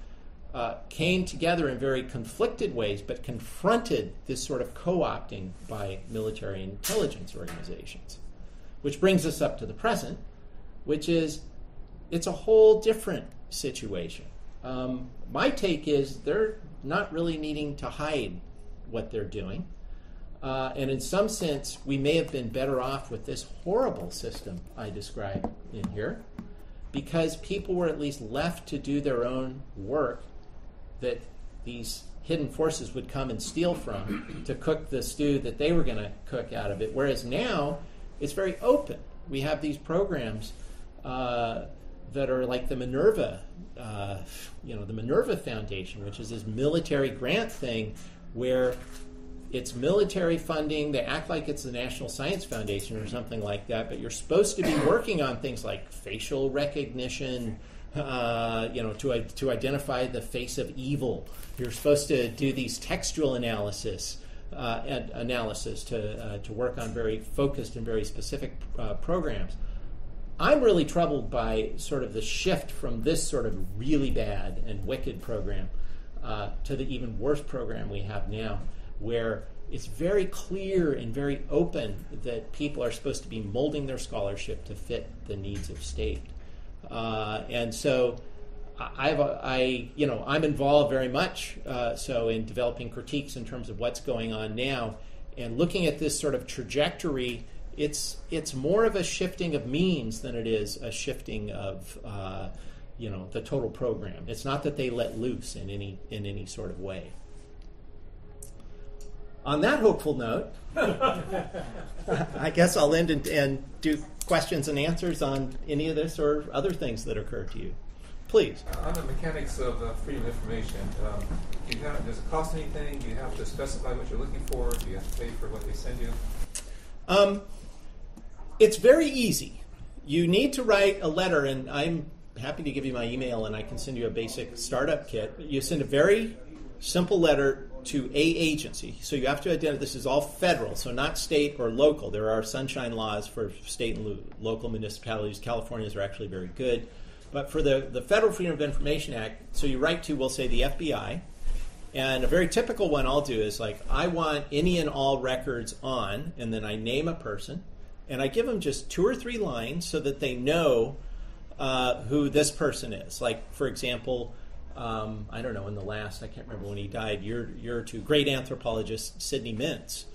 came together in very conflicted ways, but confronted this sort of co-opting by military and intelligence organizations. Which brings us up to the present, which is it's a whole different situation. My take is they're not really needing to hide what they're doing. And in some sense, we may have been better off with this horrible system I described in here, because people were at least left to do their own work that these hidden forces would come and steal from to cook the stew that they were going to cook out of it. Whereas now, it's very open. We have these programs that are like the Minerva, the Minerva Foundation, which is this military grant thing where it's military funding. They act like it's the National Science Foundation or something like that, but you're supposed to be working on things like facial recognition, to identify the face of evil. You're supposed to do these textual analysis to work on very focused and very specific programs. I'm really troubled by sort of the shift from this sort of really bad and wicked program to the even worse program we have now, where it's very clear and very open that people are supposed to be molding their scholarship to fit the needs of state. And so I'm involved very much so in developing critiques in terms of what's going on now, and looking at this sort of trajectory. It's more of a shifting of means than it is a shifting of the total program. It's not that they let loose in any sort of way. On that hopeful note, I guess I'll end and do questions and answers on any of this or other things that occur to you. Please. On the mechanics of freedom of information, does it cost anything? Do you have to specify what you're looking for? Do you have to pay for what they send you? It's very easy. You need to write a letter, and I'm happy to give you my email, and I can send you a basic startup kit. You send a very simple letter to a agency. So you have to identify, this is all federal, so not state or local. There are sunshine laws for state and local municipalities. California's are actually very good. But for the Federal Freedom of Information Act, so you write to, we'll say, the FBI, and a very typical one I'll do is like, I want any and all records on, and then I name a person, and I give them just 2 or 3 lines so that they know who this person is. Like, for example, I don't know, I can't remember when he died, year or two, great anthropologist Sidney Mintz,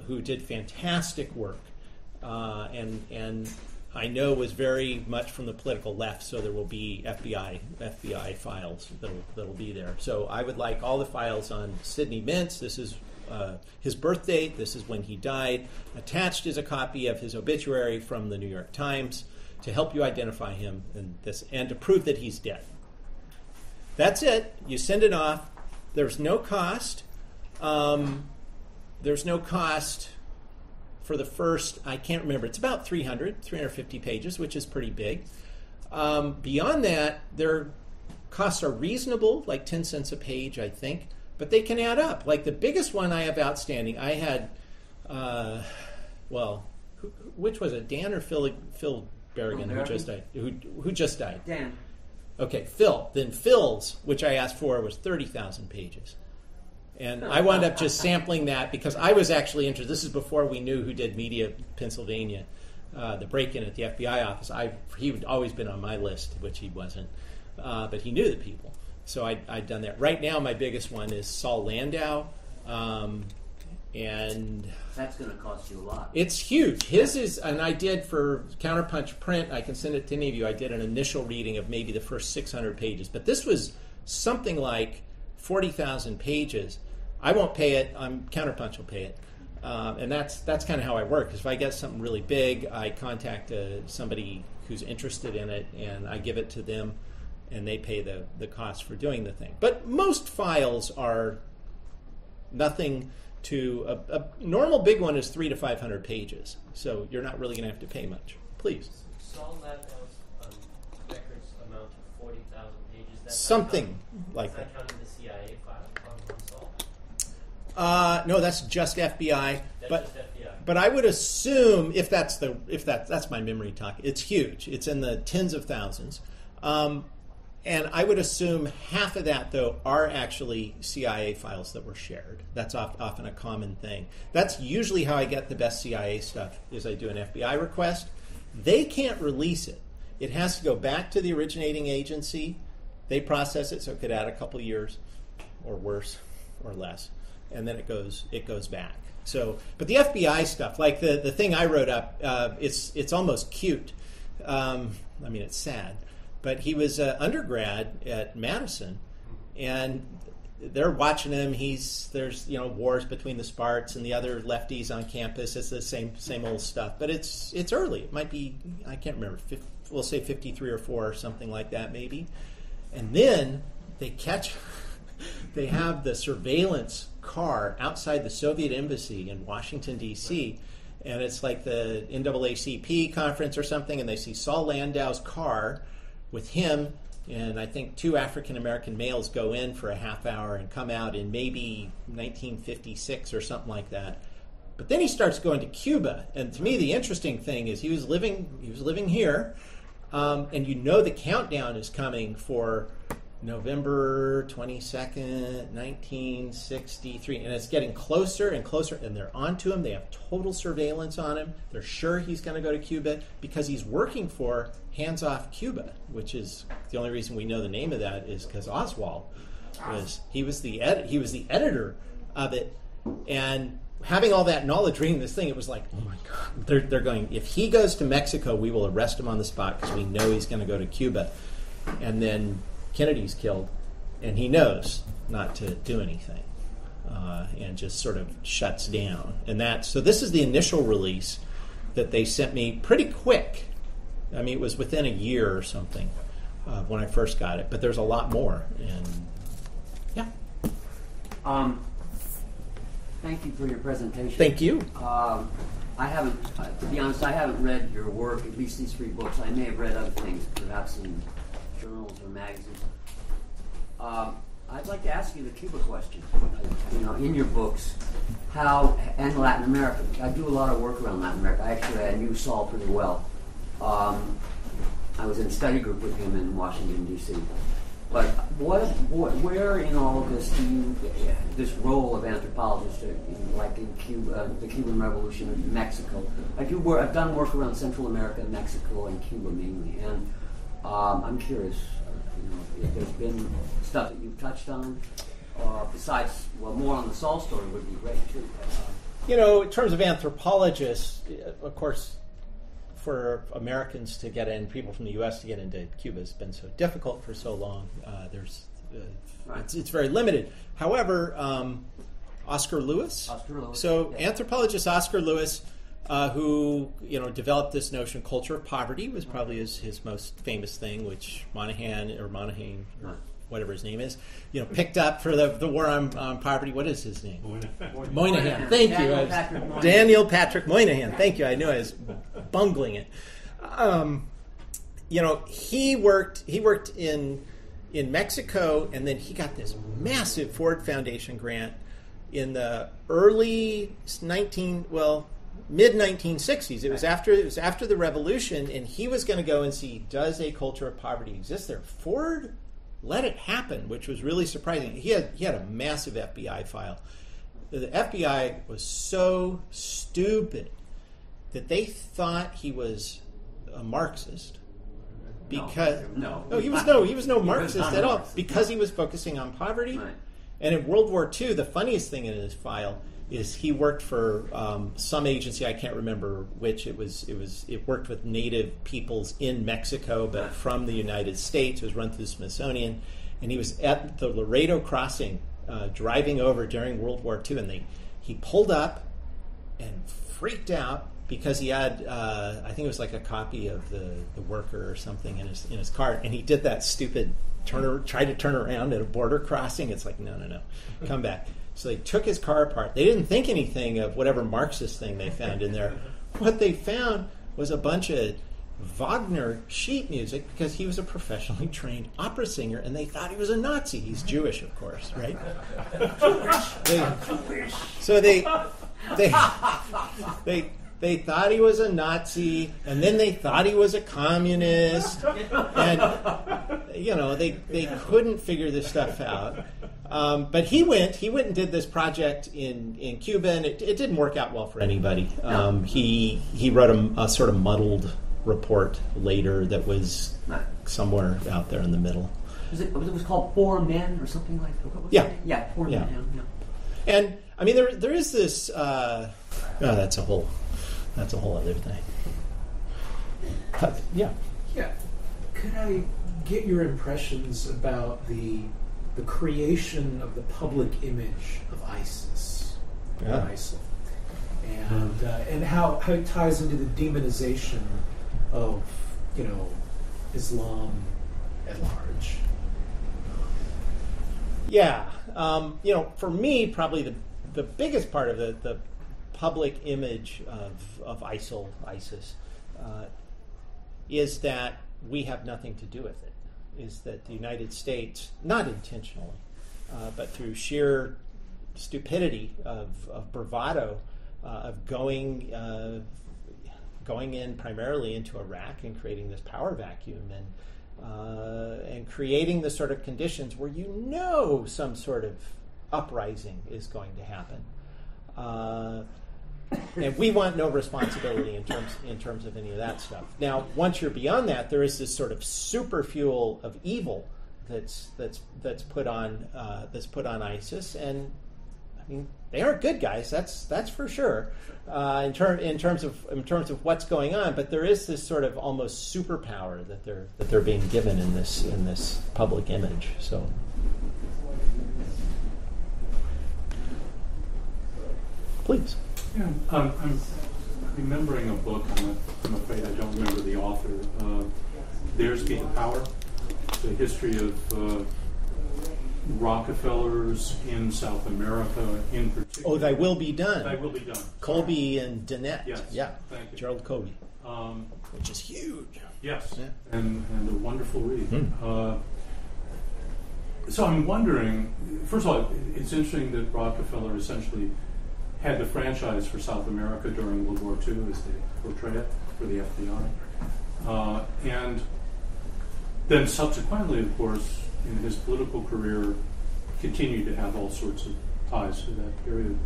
who did fantastic work, and I know was very much from the political left, so there will be FBI files that'll be there. So I would like all the files on Sidney Mintz. This is his birth date. This is when he died. Attached is a copy of his obituary from the New York Times to help you identify him and to prove that he's dead. That's it. You send it off. There's no cost. There's no cost for the first, I can't remember, it's about 350 pages, which is pretty big. Beyond that, their costs are reasonable, like 10 cents a page, I think, but they can add up. Like the biggest one I have outstanding, I had, which was it, Dan or Phil Berrigan, who just died? Who just died? Dan. Okay, Phil. Then Phil's, which I asked for, was 30,000 pages. And I wound up just sampling that because I was actually interested. This is before we knew who did Media Pennsylvania, the break-in at the FBI office. He had always been on my list, which he wasn't, but he knew the people. So I'd done that. Right now, my biggest one is Saul Landau, and that's going to cost you a lot. It's huge. His is, and I did for Counterpunch print. I can send it to any of you. I did an initial reading of maybe the first 600 pages, but this was something like 40,000 pages. I won't pay it. Counterpunch will pay it, and that's kind of how I work. If I get something really big, I contact somebody who's interested in it, and I give it to them, and they pay the cost for doing the thing. But most files are nothing to a normal big one is 300 to 500 pages, so you're not really going to have to pay much. Please. Saul Landau's records amount to 40,000 pages. That's something like that. Counting the CIA file on Saul. No, that's just FBI. That's just FBI. But I would assume if that's my memory talk, it's huge. It's in the tens of thousands. And I would assume half of that, though, are actually CIA files that were shared. That's often a common thing. That's usually how I get the best CIA stuff, is I do an FBI request. They can't release it. It has to go back to the originating agency. They process it, so it could add a couple years. or worse or less, and then it goes back. So, but the FBI stuff, like the thing I wrote up, it's almost cute. I mean, it's sad, but he was an undergrad at Madison, and they're watching him. There's wars between the Sparts and the other lefties on campus. It's the same old stuff, but it's early. It might be, I can't remember. We'll say 53 or 4 or something like that, maybe. And then they have the surveillance car outside the Soviet embassy in Washington, D.C., and it's like the NAACP conference or something, and they see Saul Landau's car with him, and I think 2 African-American males go in for a half hour and come out in maybe 1956 or something like that. But then he starts going to Cuba, and to me the interesting thing is he was living here, and the countdown is coming for November 22nd, 1963, and it's getting closer and closer, and they're onto him. They have total surveillance on him. They're sure he's going to go to Cuba because he's working for Hands Off Cuba, which is the only reason we know the name of that is because Oswald was the editor of it, and having all that knowledge reading this thing, it was like, oh my God, they're going, if he goes to Mexico, we will arrest him on the spot because we know he's going to go to Cuba, and then Kennedy's killed, and he knows not to do anything, and just sort of shuts down. And so this is the initial release that they sent me pretty quick. I mean, it was within a year or something when I first got it, but there's a lot more. And yeah. Thank you for your presentation. Thank you. I haven't, to be honest, I haven't read your work, at least these 3 books. I may have read other things, perhaps in journals or magazines. I'd like to ask you the Cuba question. In your books, and Latin America. I do a lot of work around Latin America. Actually, I knew Saul pretty well. I was in a study group with him in Washington, D.C. But where in all of this this role of anthropologist, like in Cuba, the Cuban Revolution, in Mexico? I've done work around Central America, Mexico, and Cuba mainly, and I'm curious, if there's been stuff that you've touched on, besides, more on the Saul story would be great too. In terms of anthropologists, of course, for Americans to get in, people from the U.S. to get into Cuba has been so difficult for so long. It's very limited. However, Oscar Lewis. So anthropologist Oscar Lewis, who developed this notion, culture of poverty, was probably his most famous thing, which Moynihan or whatever his name is, picked up for the war on poverty. What is his name? Moynihan. Thank you. Daniel Patrick Moynihan. Thank you. I knew I was bungling it. He worked in Mexico, and then he got this massive Ford Foundation grant in the mid-1960s. It was after the revolution, and he was going to go and see, does a culture of poverty exist there? Ford let it happen, which was really surprising. He had a massive FBI file. The FBI was so stupid that they thought he was a Marxist because he was no Marxist at all, because he was focusing on poverty. Right. And in World War II, the funniest thing in his file is he worked for some agency, I can't remember which. It worked with native peoples in Mexico, but from the United States. It was run through the Smithsonian, and he was at the Laredo crossing driving over during World War II, and he pulled up and freaked out because he had I think it was like a copy of the Worker or something in his car, and he did that stupid tried to turn around at a border crossing. It's like no, come back. So they took his car apart. They didn't think anything of whatever Marxist thing they found in there. What they found was a bunch of Wagner sheet music, because he was a professionally trained opera singer, and they thought he was a Nazi. He's Jewish, of course, right? They thought he was a Nazi, and then they thought he was a communist, and they couldn't figure this stuff out. But he went and did this project in Cuba, and it didn't work out well for anybody. He wrote a sort of muddled report later that was somewhere out there in the middle. It was called Four Men or something like that. Yeah, Four Men. Yeah. And I mean, there is this. That's a whole other thing. Yeah. Could I get your impressions about the creation of the public image of ISIS, or ISIL, and how it ties into the demonization of Islam at large? Yeah, for me, probably the biggest part of the public image of ISIS, is that we have nothing to do with it. Is that the United States, not intentionally, but through sheer stupidity of bravado, of going in primarily into Iraq and creating this power vacuum and creating the sort of conditions where some sort of uprising is going to happen. And we want no responsibility in terms of any of that stuff. Now, once you're beyond that, there is this sort of super fuel of evil that's put on ISIS, and I mean they aren't good guys. That's for sure. In terms of what's going on, but there is this sort of almost superpower that they're being given in this public image. So. Please. Yeah, I'm remembering a book. I'm afraid I don't remember the author. Theirs Being Power, the history of Rockefellers in South America in particular. Oh, Thy Will Be Done. Thy Will Be Done. Colby and Dennett. Yes. Yeah. Thank you. Gerald Colby. Which is huge. Yes. Yeah. And a wonderful read. So I'm wondering, first of all, it's interesting that Rockefeller essentially had the franchise for South America during World War II, as they portray it, for the FBI. And then subsequently, of course, in his political career, continued to have all sorts of ties to that period.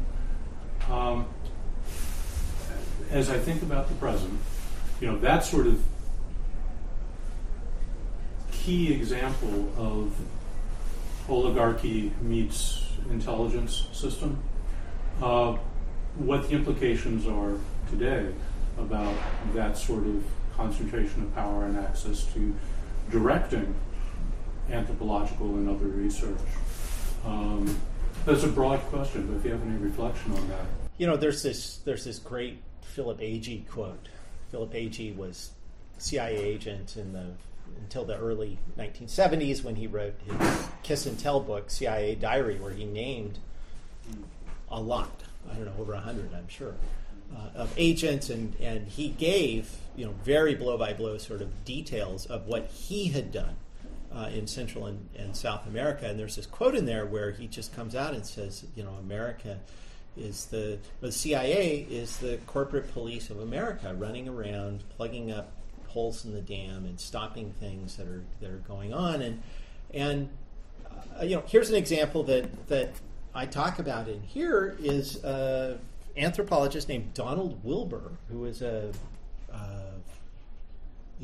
As I think about the present, that sort of key example of oligarchy meets intelligence system, what the implications are today about that sort of concentration of power and access to directing anthropological and other research. That's a broad question, but if you have any reflection on that. There's this great Philip Agee quote. Philip Agee was a CIA agent until the early 1970s when he wrote his Kiss and Tell book, CIA Diary, where he named a lot, I don't know, over 100, I'm sure, of agents, and he gave, very blow-by-blow sort of details of what he had done in Central and South America. And there's this quote in there where he just comes out and says, America is the CIA is the corporate police of America, running around, plugging up holes in the dam and stopping things that are going on. And here's an example that I talk about in here is an anthropologist named Donald Wilbur, who was he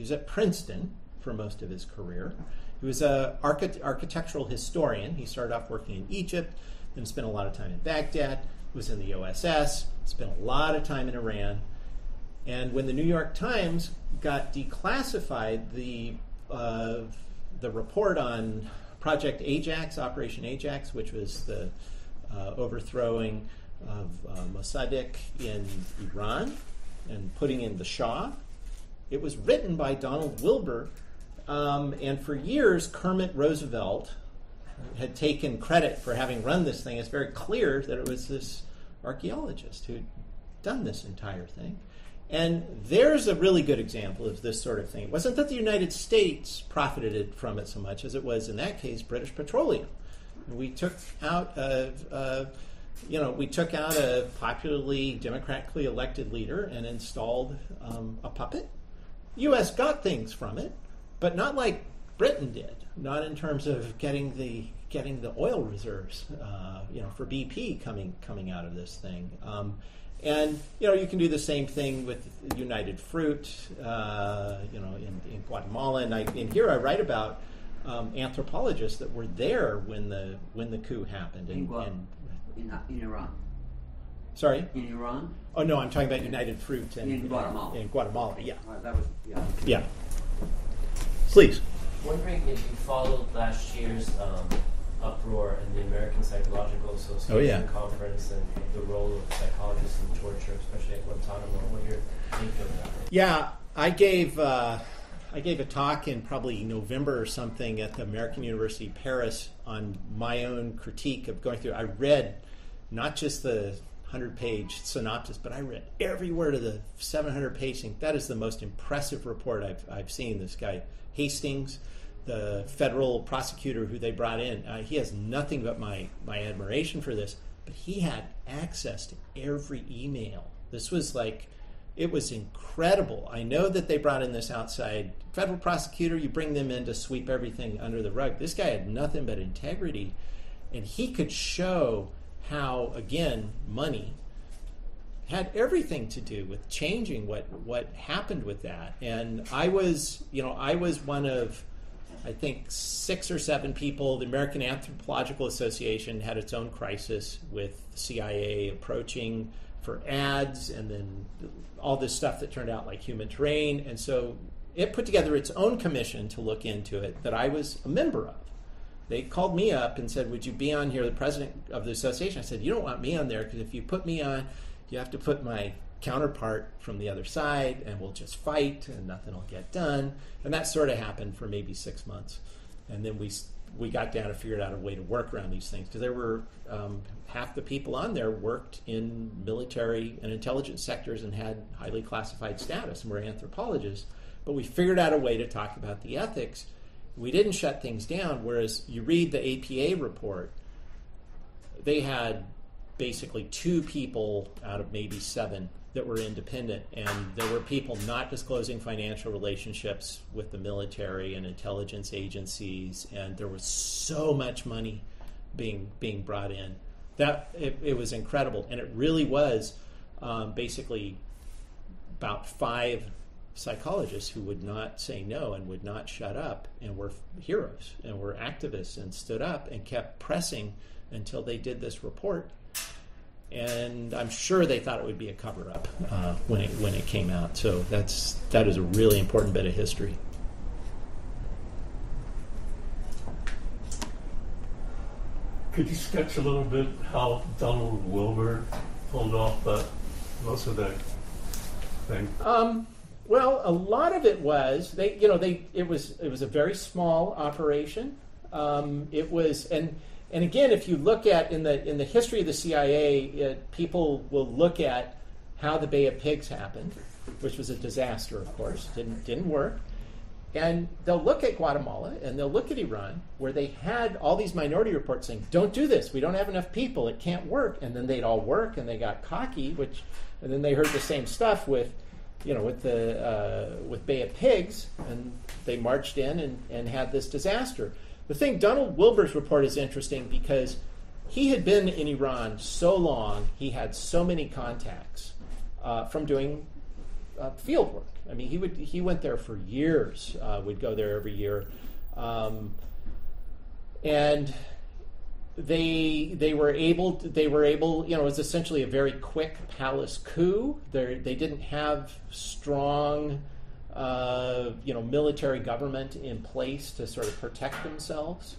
was at Princeton for most of his career. He was an architectural historian. He started off working in Egypt, then spent a lot of time in Baghdad, was in the OSS, spent a lot of time in Iran. And when the New York Times got declassified, the report on Project Ajax, Operation Ajax, which was the overthrowing of Mossadegh in Iran and putting in the Shah, it was written by Donald Wilbur, and for years Kermit Roosevelt had taken credit for having run this thing. It's very clear that it was this archaeologist who'd done this entire thing. And there's a really good example of this sort of thing. It wasn't that the United States profited from it so much as it was, in that case, British Petroleum. We took out a popularly, democratically elected leader and installed a puppet. The U.S. got things from it, but not like Britain did. Not in terms of getting the oil reserves, for BP coming out of this thing. And you can do the same thing with United Fruit, in Guatemala. And here I write about anthropologists that were there when the coup happened. In Iran. Sorry? In Iran? Oh, no, I'm talking about United Fruit in Guatemala. In Guatemala, yeah. That was, Yeah. Please. Wondering if you followed last year's uproar in the American Psychological Association conference and the role of psychologists in torture, especially at Guantanamo. What you're thinking about it? Yeah, I gave a talk in probably November or something at the American University Paris on my own critique of going through. I read not just the 100-page synopsis, but I read every word of the 700-page thing. That is the most impressive report I've seen. This guy Hastings, the federal prosecutor who they brought in, he has nothing but my admiration for this. But he had access to every email. This was like, it was incredible. I know that they brought in this outside federal prosecutor. You bring them in to sweep everything under the rug. This guy had nothing but integrity, and he could show how, again, money had everything to do with changing what happened with that. And I was one of, I think, 6 or 7 people. The American Anthropological Association had its own crisis with CIA approaching for ads, and then all this stuff that turned out like Human Terrain. And so it put together its own commission to look into it that I was a member of. They called me up and said, would you be on here, the president of the association? I said, you don't want me on there, because if you put me on, you have to put my counterpart from the other side, and we'll just fight, and nothing will get done. And that sort of happened for maybe 6 months. And then we got down and figured out a way to work around these things, because there were half the people on there worked in military and intelligence sectors and had highly classified status and were anthropologists. But we figured out a way to talk about the ethics. We didn't shut things down, whereas you read the APA report, they had basically 2 people out of maybe 7 that were independent, and there were people not disclosing financial relationships with the military and intelligence agencies, and there was so much money being brought in. That it was incredible, and it really was basically about 5 psychologists who would not say no and would not shut up, and were heroes and were activists and stood up and kept pressing until they did this report. And I'm sure they thought it would be a cover-up when it came out. So that is a really important bit of history. Could you sketch a little bit how Donald Wilbur pulled off most of that thing? Well, a lot of it was it was a very small operation. It was and again, if you look at in the history of the CIA, people will look at how the Bay of Pigs happened, which was a disaster, of course, didn't work, and they'll look at Guatemala and they'll look at Iran, where they had all these minority reports saying, "Don't do this. We don't have enough people. It can't work." And then they'd all work, and they got cocky, and then they heard the same stuff with Bay of Pigs, and they marched in and had this disaster. The thing, Donald Wilbur's report is interesting because he had been in Iran so long, he had so many contacts from doing field work. I mean, he went there for years, would go there every year, and they were able. It was essentially a very quick palace coup. They didn't have strong, military government in place to sort of protect themselves,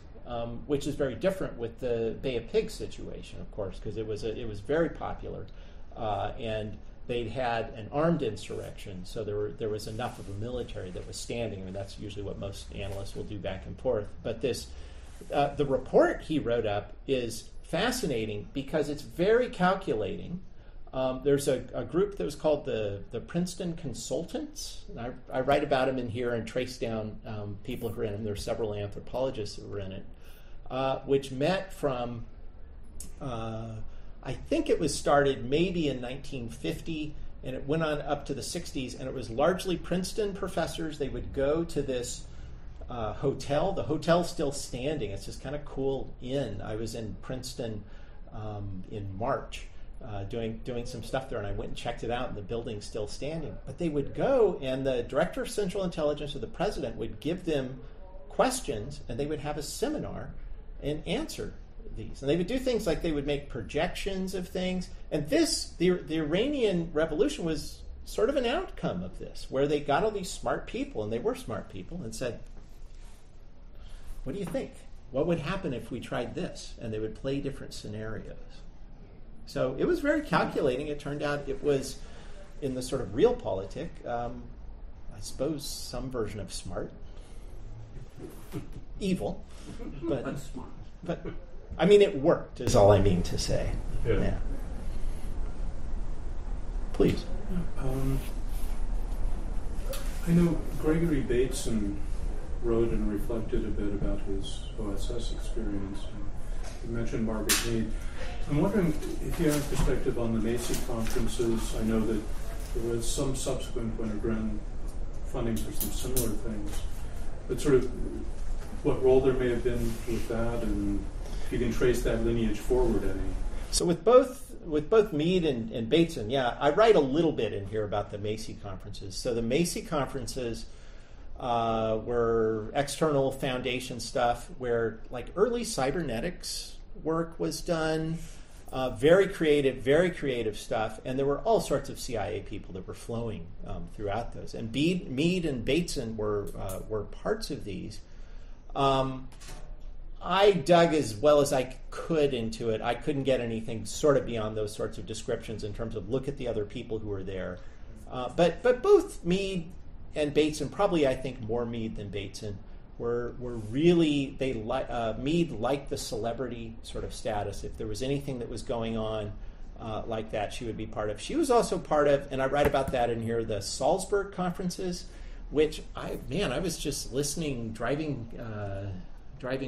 which is very different with the Bay of Pigs situation, of course, because it was very popular, and they'd had an armed insurrection, so there was enough of a military that was standing. I mean, that's usually what most analysts will do back and forth. But the report he wrote up is fascinating because it's very calculating. There's a group that was called the Princeton Consultants. And I write about them in here and trace down people who are in them. There are several anthropologists who were in it, which met from, I think it was started maybe in 1950, and it went on up to the 60s, and it was largely Princeton professors. They would go to this hotel. The hotel's still standing. It's just kind of cool inn. I was in Princeton in March doing some stuff there, and I went and checked it out, and the building's still standing. But they would go, and the director of Central Intelligence or the president would give them questions, and they would have a seminar and answer these. And they would do things like they would make projections of things. And the Iranian Revolution was sort of an outcome of this, where they got all these smart people, and they were smart people, and said, what do you think? What would happen if we tried this? And they would play different scenarios. So it was very calculating. It turned out it was, in the sort of realpolitik, I suppose some version of smart. Evil. But smart. But I mean, it worked, is all I mean to say. Yeah. Please. I know Gregory Bateson wrote and reflected a bit about his OSS experience. You mentioned Margaret Mead. I'm wondering if you have a perspective on the Macy Conferences. I know that there was some subsequent Winter Grant funding for some similar things, but sort of what role there may have been with that, and if you can trace that lineage forward any. So with both Mead and Bateson, yeah, I write a little bit in here about the Macy Conferences. So the Macy Conferences were external foundation stuff where like early cybernetics work was done, very creative stuff, and there were all sorts of CIA people that were flowing throughout those. And Mead and Bateson were parts of these. I dug as well as I could into it. I couldn't get anything sort of beyond those sorts of descriptions in terms of look at the other people who were there. But both Mead and Bateson, probably I think more Mead than Bateson, were really, Mead liked the celebrity sort of status. If there was anything that was going on like that, she would be part of. She was also part of, and I write about that in here, the Salzburg Conferences, which I was just listening, driving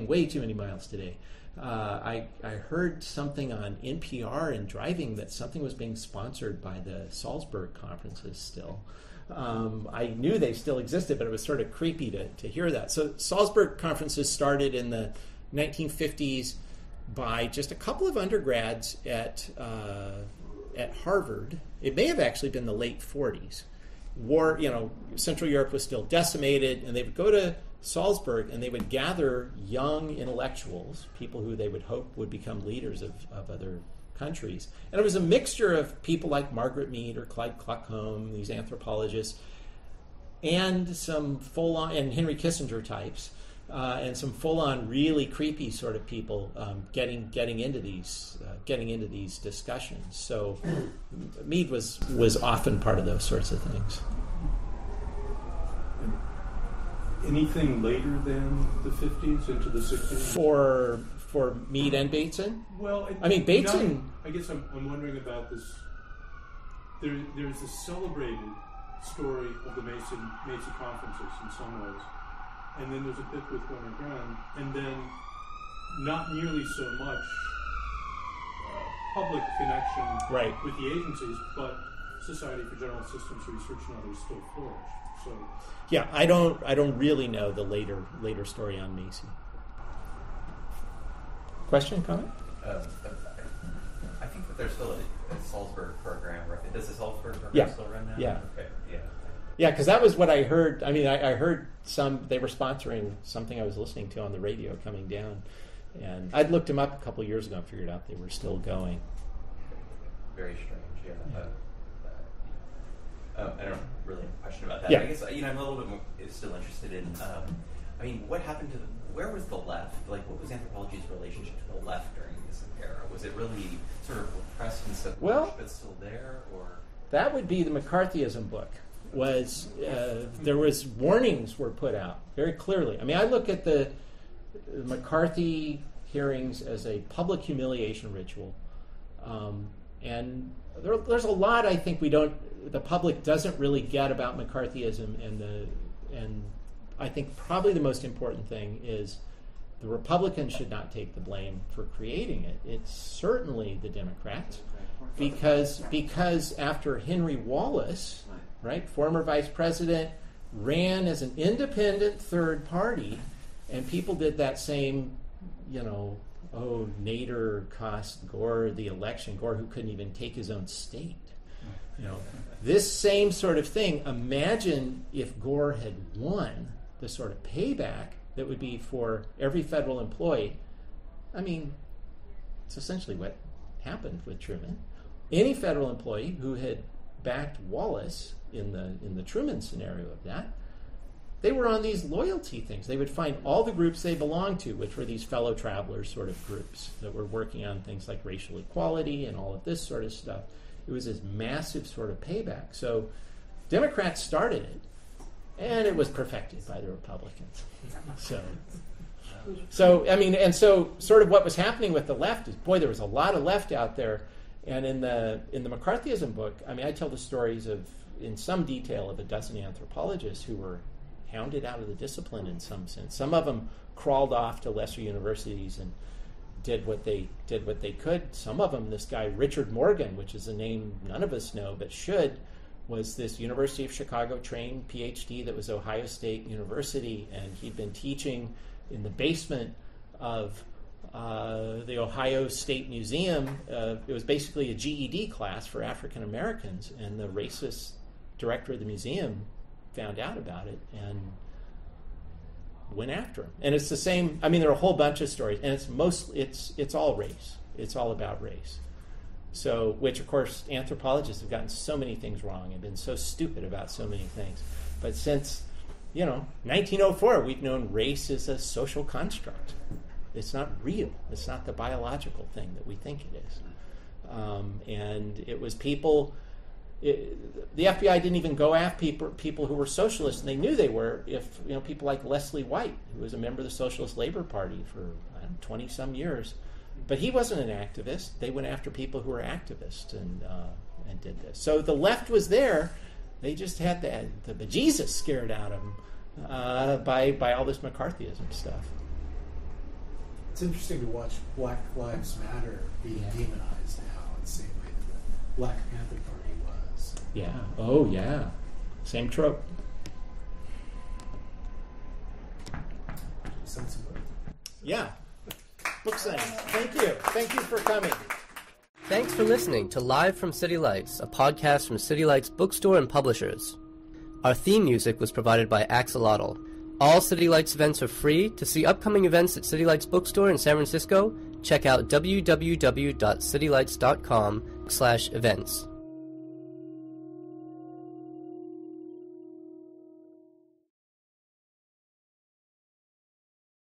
way too many miles today. I heard something on NPR in driving that something was being sponsored by the Salzburg Conferences still. I knew they still existed, but it was sort of creepy to hear that. So Salzburg Conferences started in the 1950s by just a couple of undergrads at Harvard. It may have actually been the late 40s. Central Europe was still decimated, and they would go to Salzburg and they would gather young intellectuals, people who they would hope would become leaders of other countries. And it was a mixture of people like Margaret Mead or Clyde Kluckholm, these anthropologists, and some full-on, and Henry Kissinger types, and some full-on, really creepy sort of people getting into these discussions. So Mead was often part of those sorts of things. Anything later than the 50s into the 60s? For Mead and Bateson? Well, Bateson... I guess I'm wondering about this. There's a celebrated story of the Macy Conferences in some ways, and then there's a bit with Winter Grant, and then not nearly so much public connection with the agencies, but Society for General Systems Research and others still flourish. So yeah, I don't really know the later story on Macy. Question, comment? I think that there's still a Salzburg program. Right? Does the Salzburg program still run now? Yeah. Okay. Yeah. Yeah, because that was what I heard. I mean, I heard they were sponsoring something I was listening to on the radio coming down, and I'd looked them up a couple years ago and figured out they were still going. Very strange. Yeah. I don't really have a question about that. Yeah. I guess I'm a little bit more still interested in. What happened to where was the left? Like, what was anthropology's relationship to the left during this era? Was it really sort of repressed and submerged, but still there, or that would be the McCarthyism book. There was warnings were put out very clearly. I mean, I look at the McCarthy hearings as a public humiliation ritual, and there's a lot I think the public doesn't really get about McCarthyism, and I think probably the most important thing is the Republicans should not take the blame for creating it. It's certainly the Democrats, because after Henry Wallace, right, former vice president, ran as an independent third party, and people did that same, Nader cost Gore the election, Gore who couldn't even take his own state. This same sort of thing. Imagine if Gore had won the sort of payback that would be for every federal employee. I mean, it's essentially what happened with Truman. Any federal employee who had backed Wallace in the Truman scenario of that, they were on these loyalty things. They would find all the groups they belonged to, which were these fellow travelers sort of groups that were working on things like racial equality and all of this sort of stuff. It was this massive sort of payback. So Democrats started it, and it was perfected by the Republicans. So I mean, and so sort of what was happening with the left is, boy, there was a lot of left out there. And in the McCarthyism book, I mean, I tell the stories of, in some detail, of a dozen anthropologists who were hounded out of the discipline in some sense. Some of them crawled off to lesser universities and did what they could. Some of them, this guy Richard Morgan, which is a name none of us know but should, was this University of Chicago trained PhD that was Ohio State University, and he'd been teaching in the basement of the Ohio State Museum. It was basically a GED class for African Americans, and the racist director of the museum found out about it and went after him. And it's the same. I mean, there are a whole bunch of stories, and it's all race. It's all about race. So, which of course anthropologists have gotten so many things wrong and been so stupid about so many things. But since 1904, we've known race is a social construct. It's not real. It's not the biological thing that we think it is. And it was people. The FBI didn't even go after people who were socialists, and they knew they were. If people like Leslie White, who was a member of the Socialist Labor Party for 20-some years, but he wasn't an activist. They went after people who were activists and did this. So the left was there. They just had the bejesus scared out of them by all this McCarthyism stuff. It's interesting to watch Black Lives Matter being demonized now in the same way that the Black Panther Party was. Yeah. Oh, yeah. Same trope. Sensible. Yeah. Book signing. Thank you. Thank you for coming. Thanks for listening to Live from City Lights, a podcast from City Lights Bookstore and Publishers. Our theme music was provided by Axolotl. All City Lights events are free. To see upcoming events at City Lights Bookstore in San Francisco, check out www.citylights.com/events.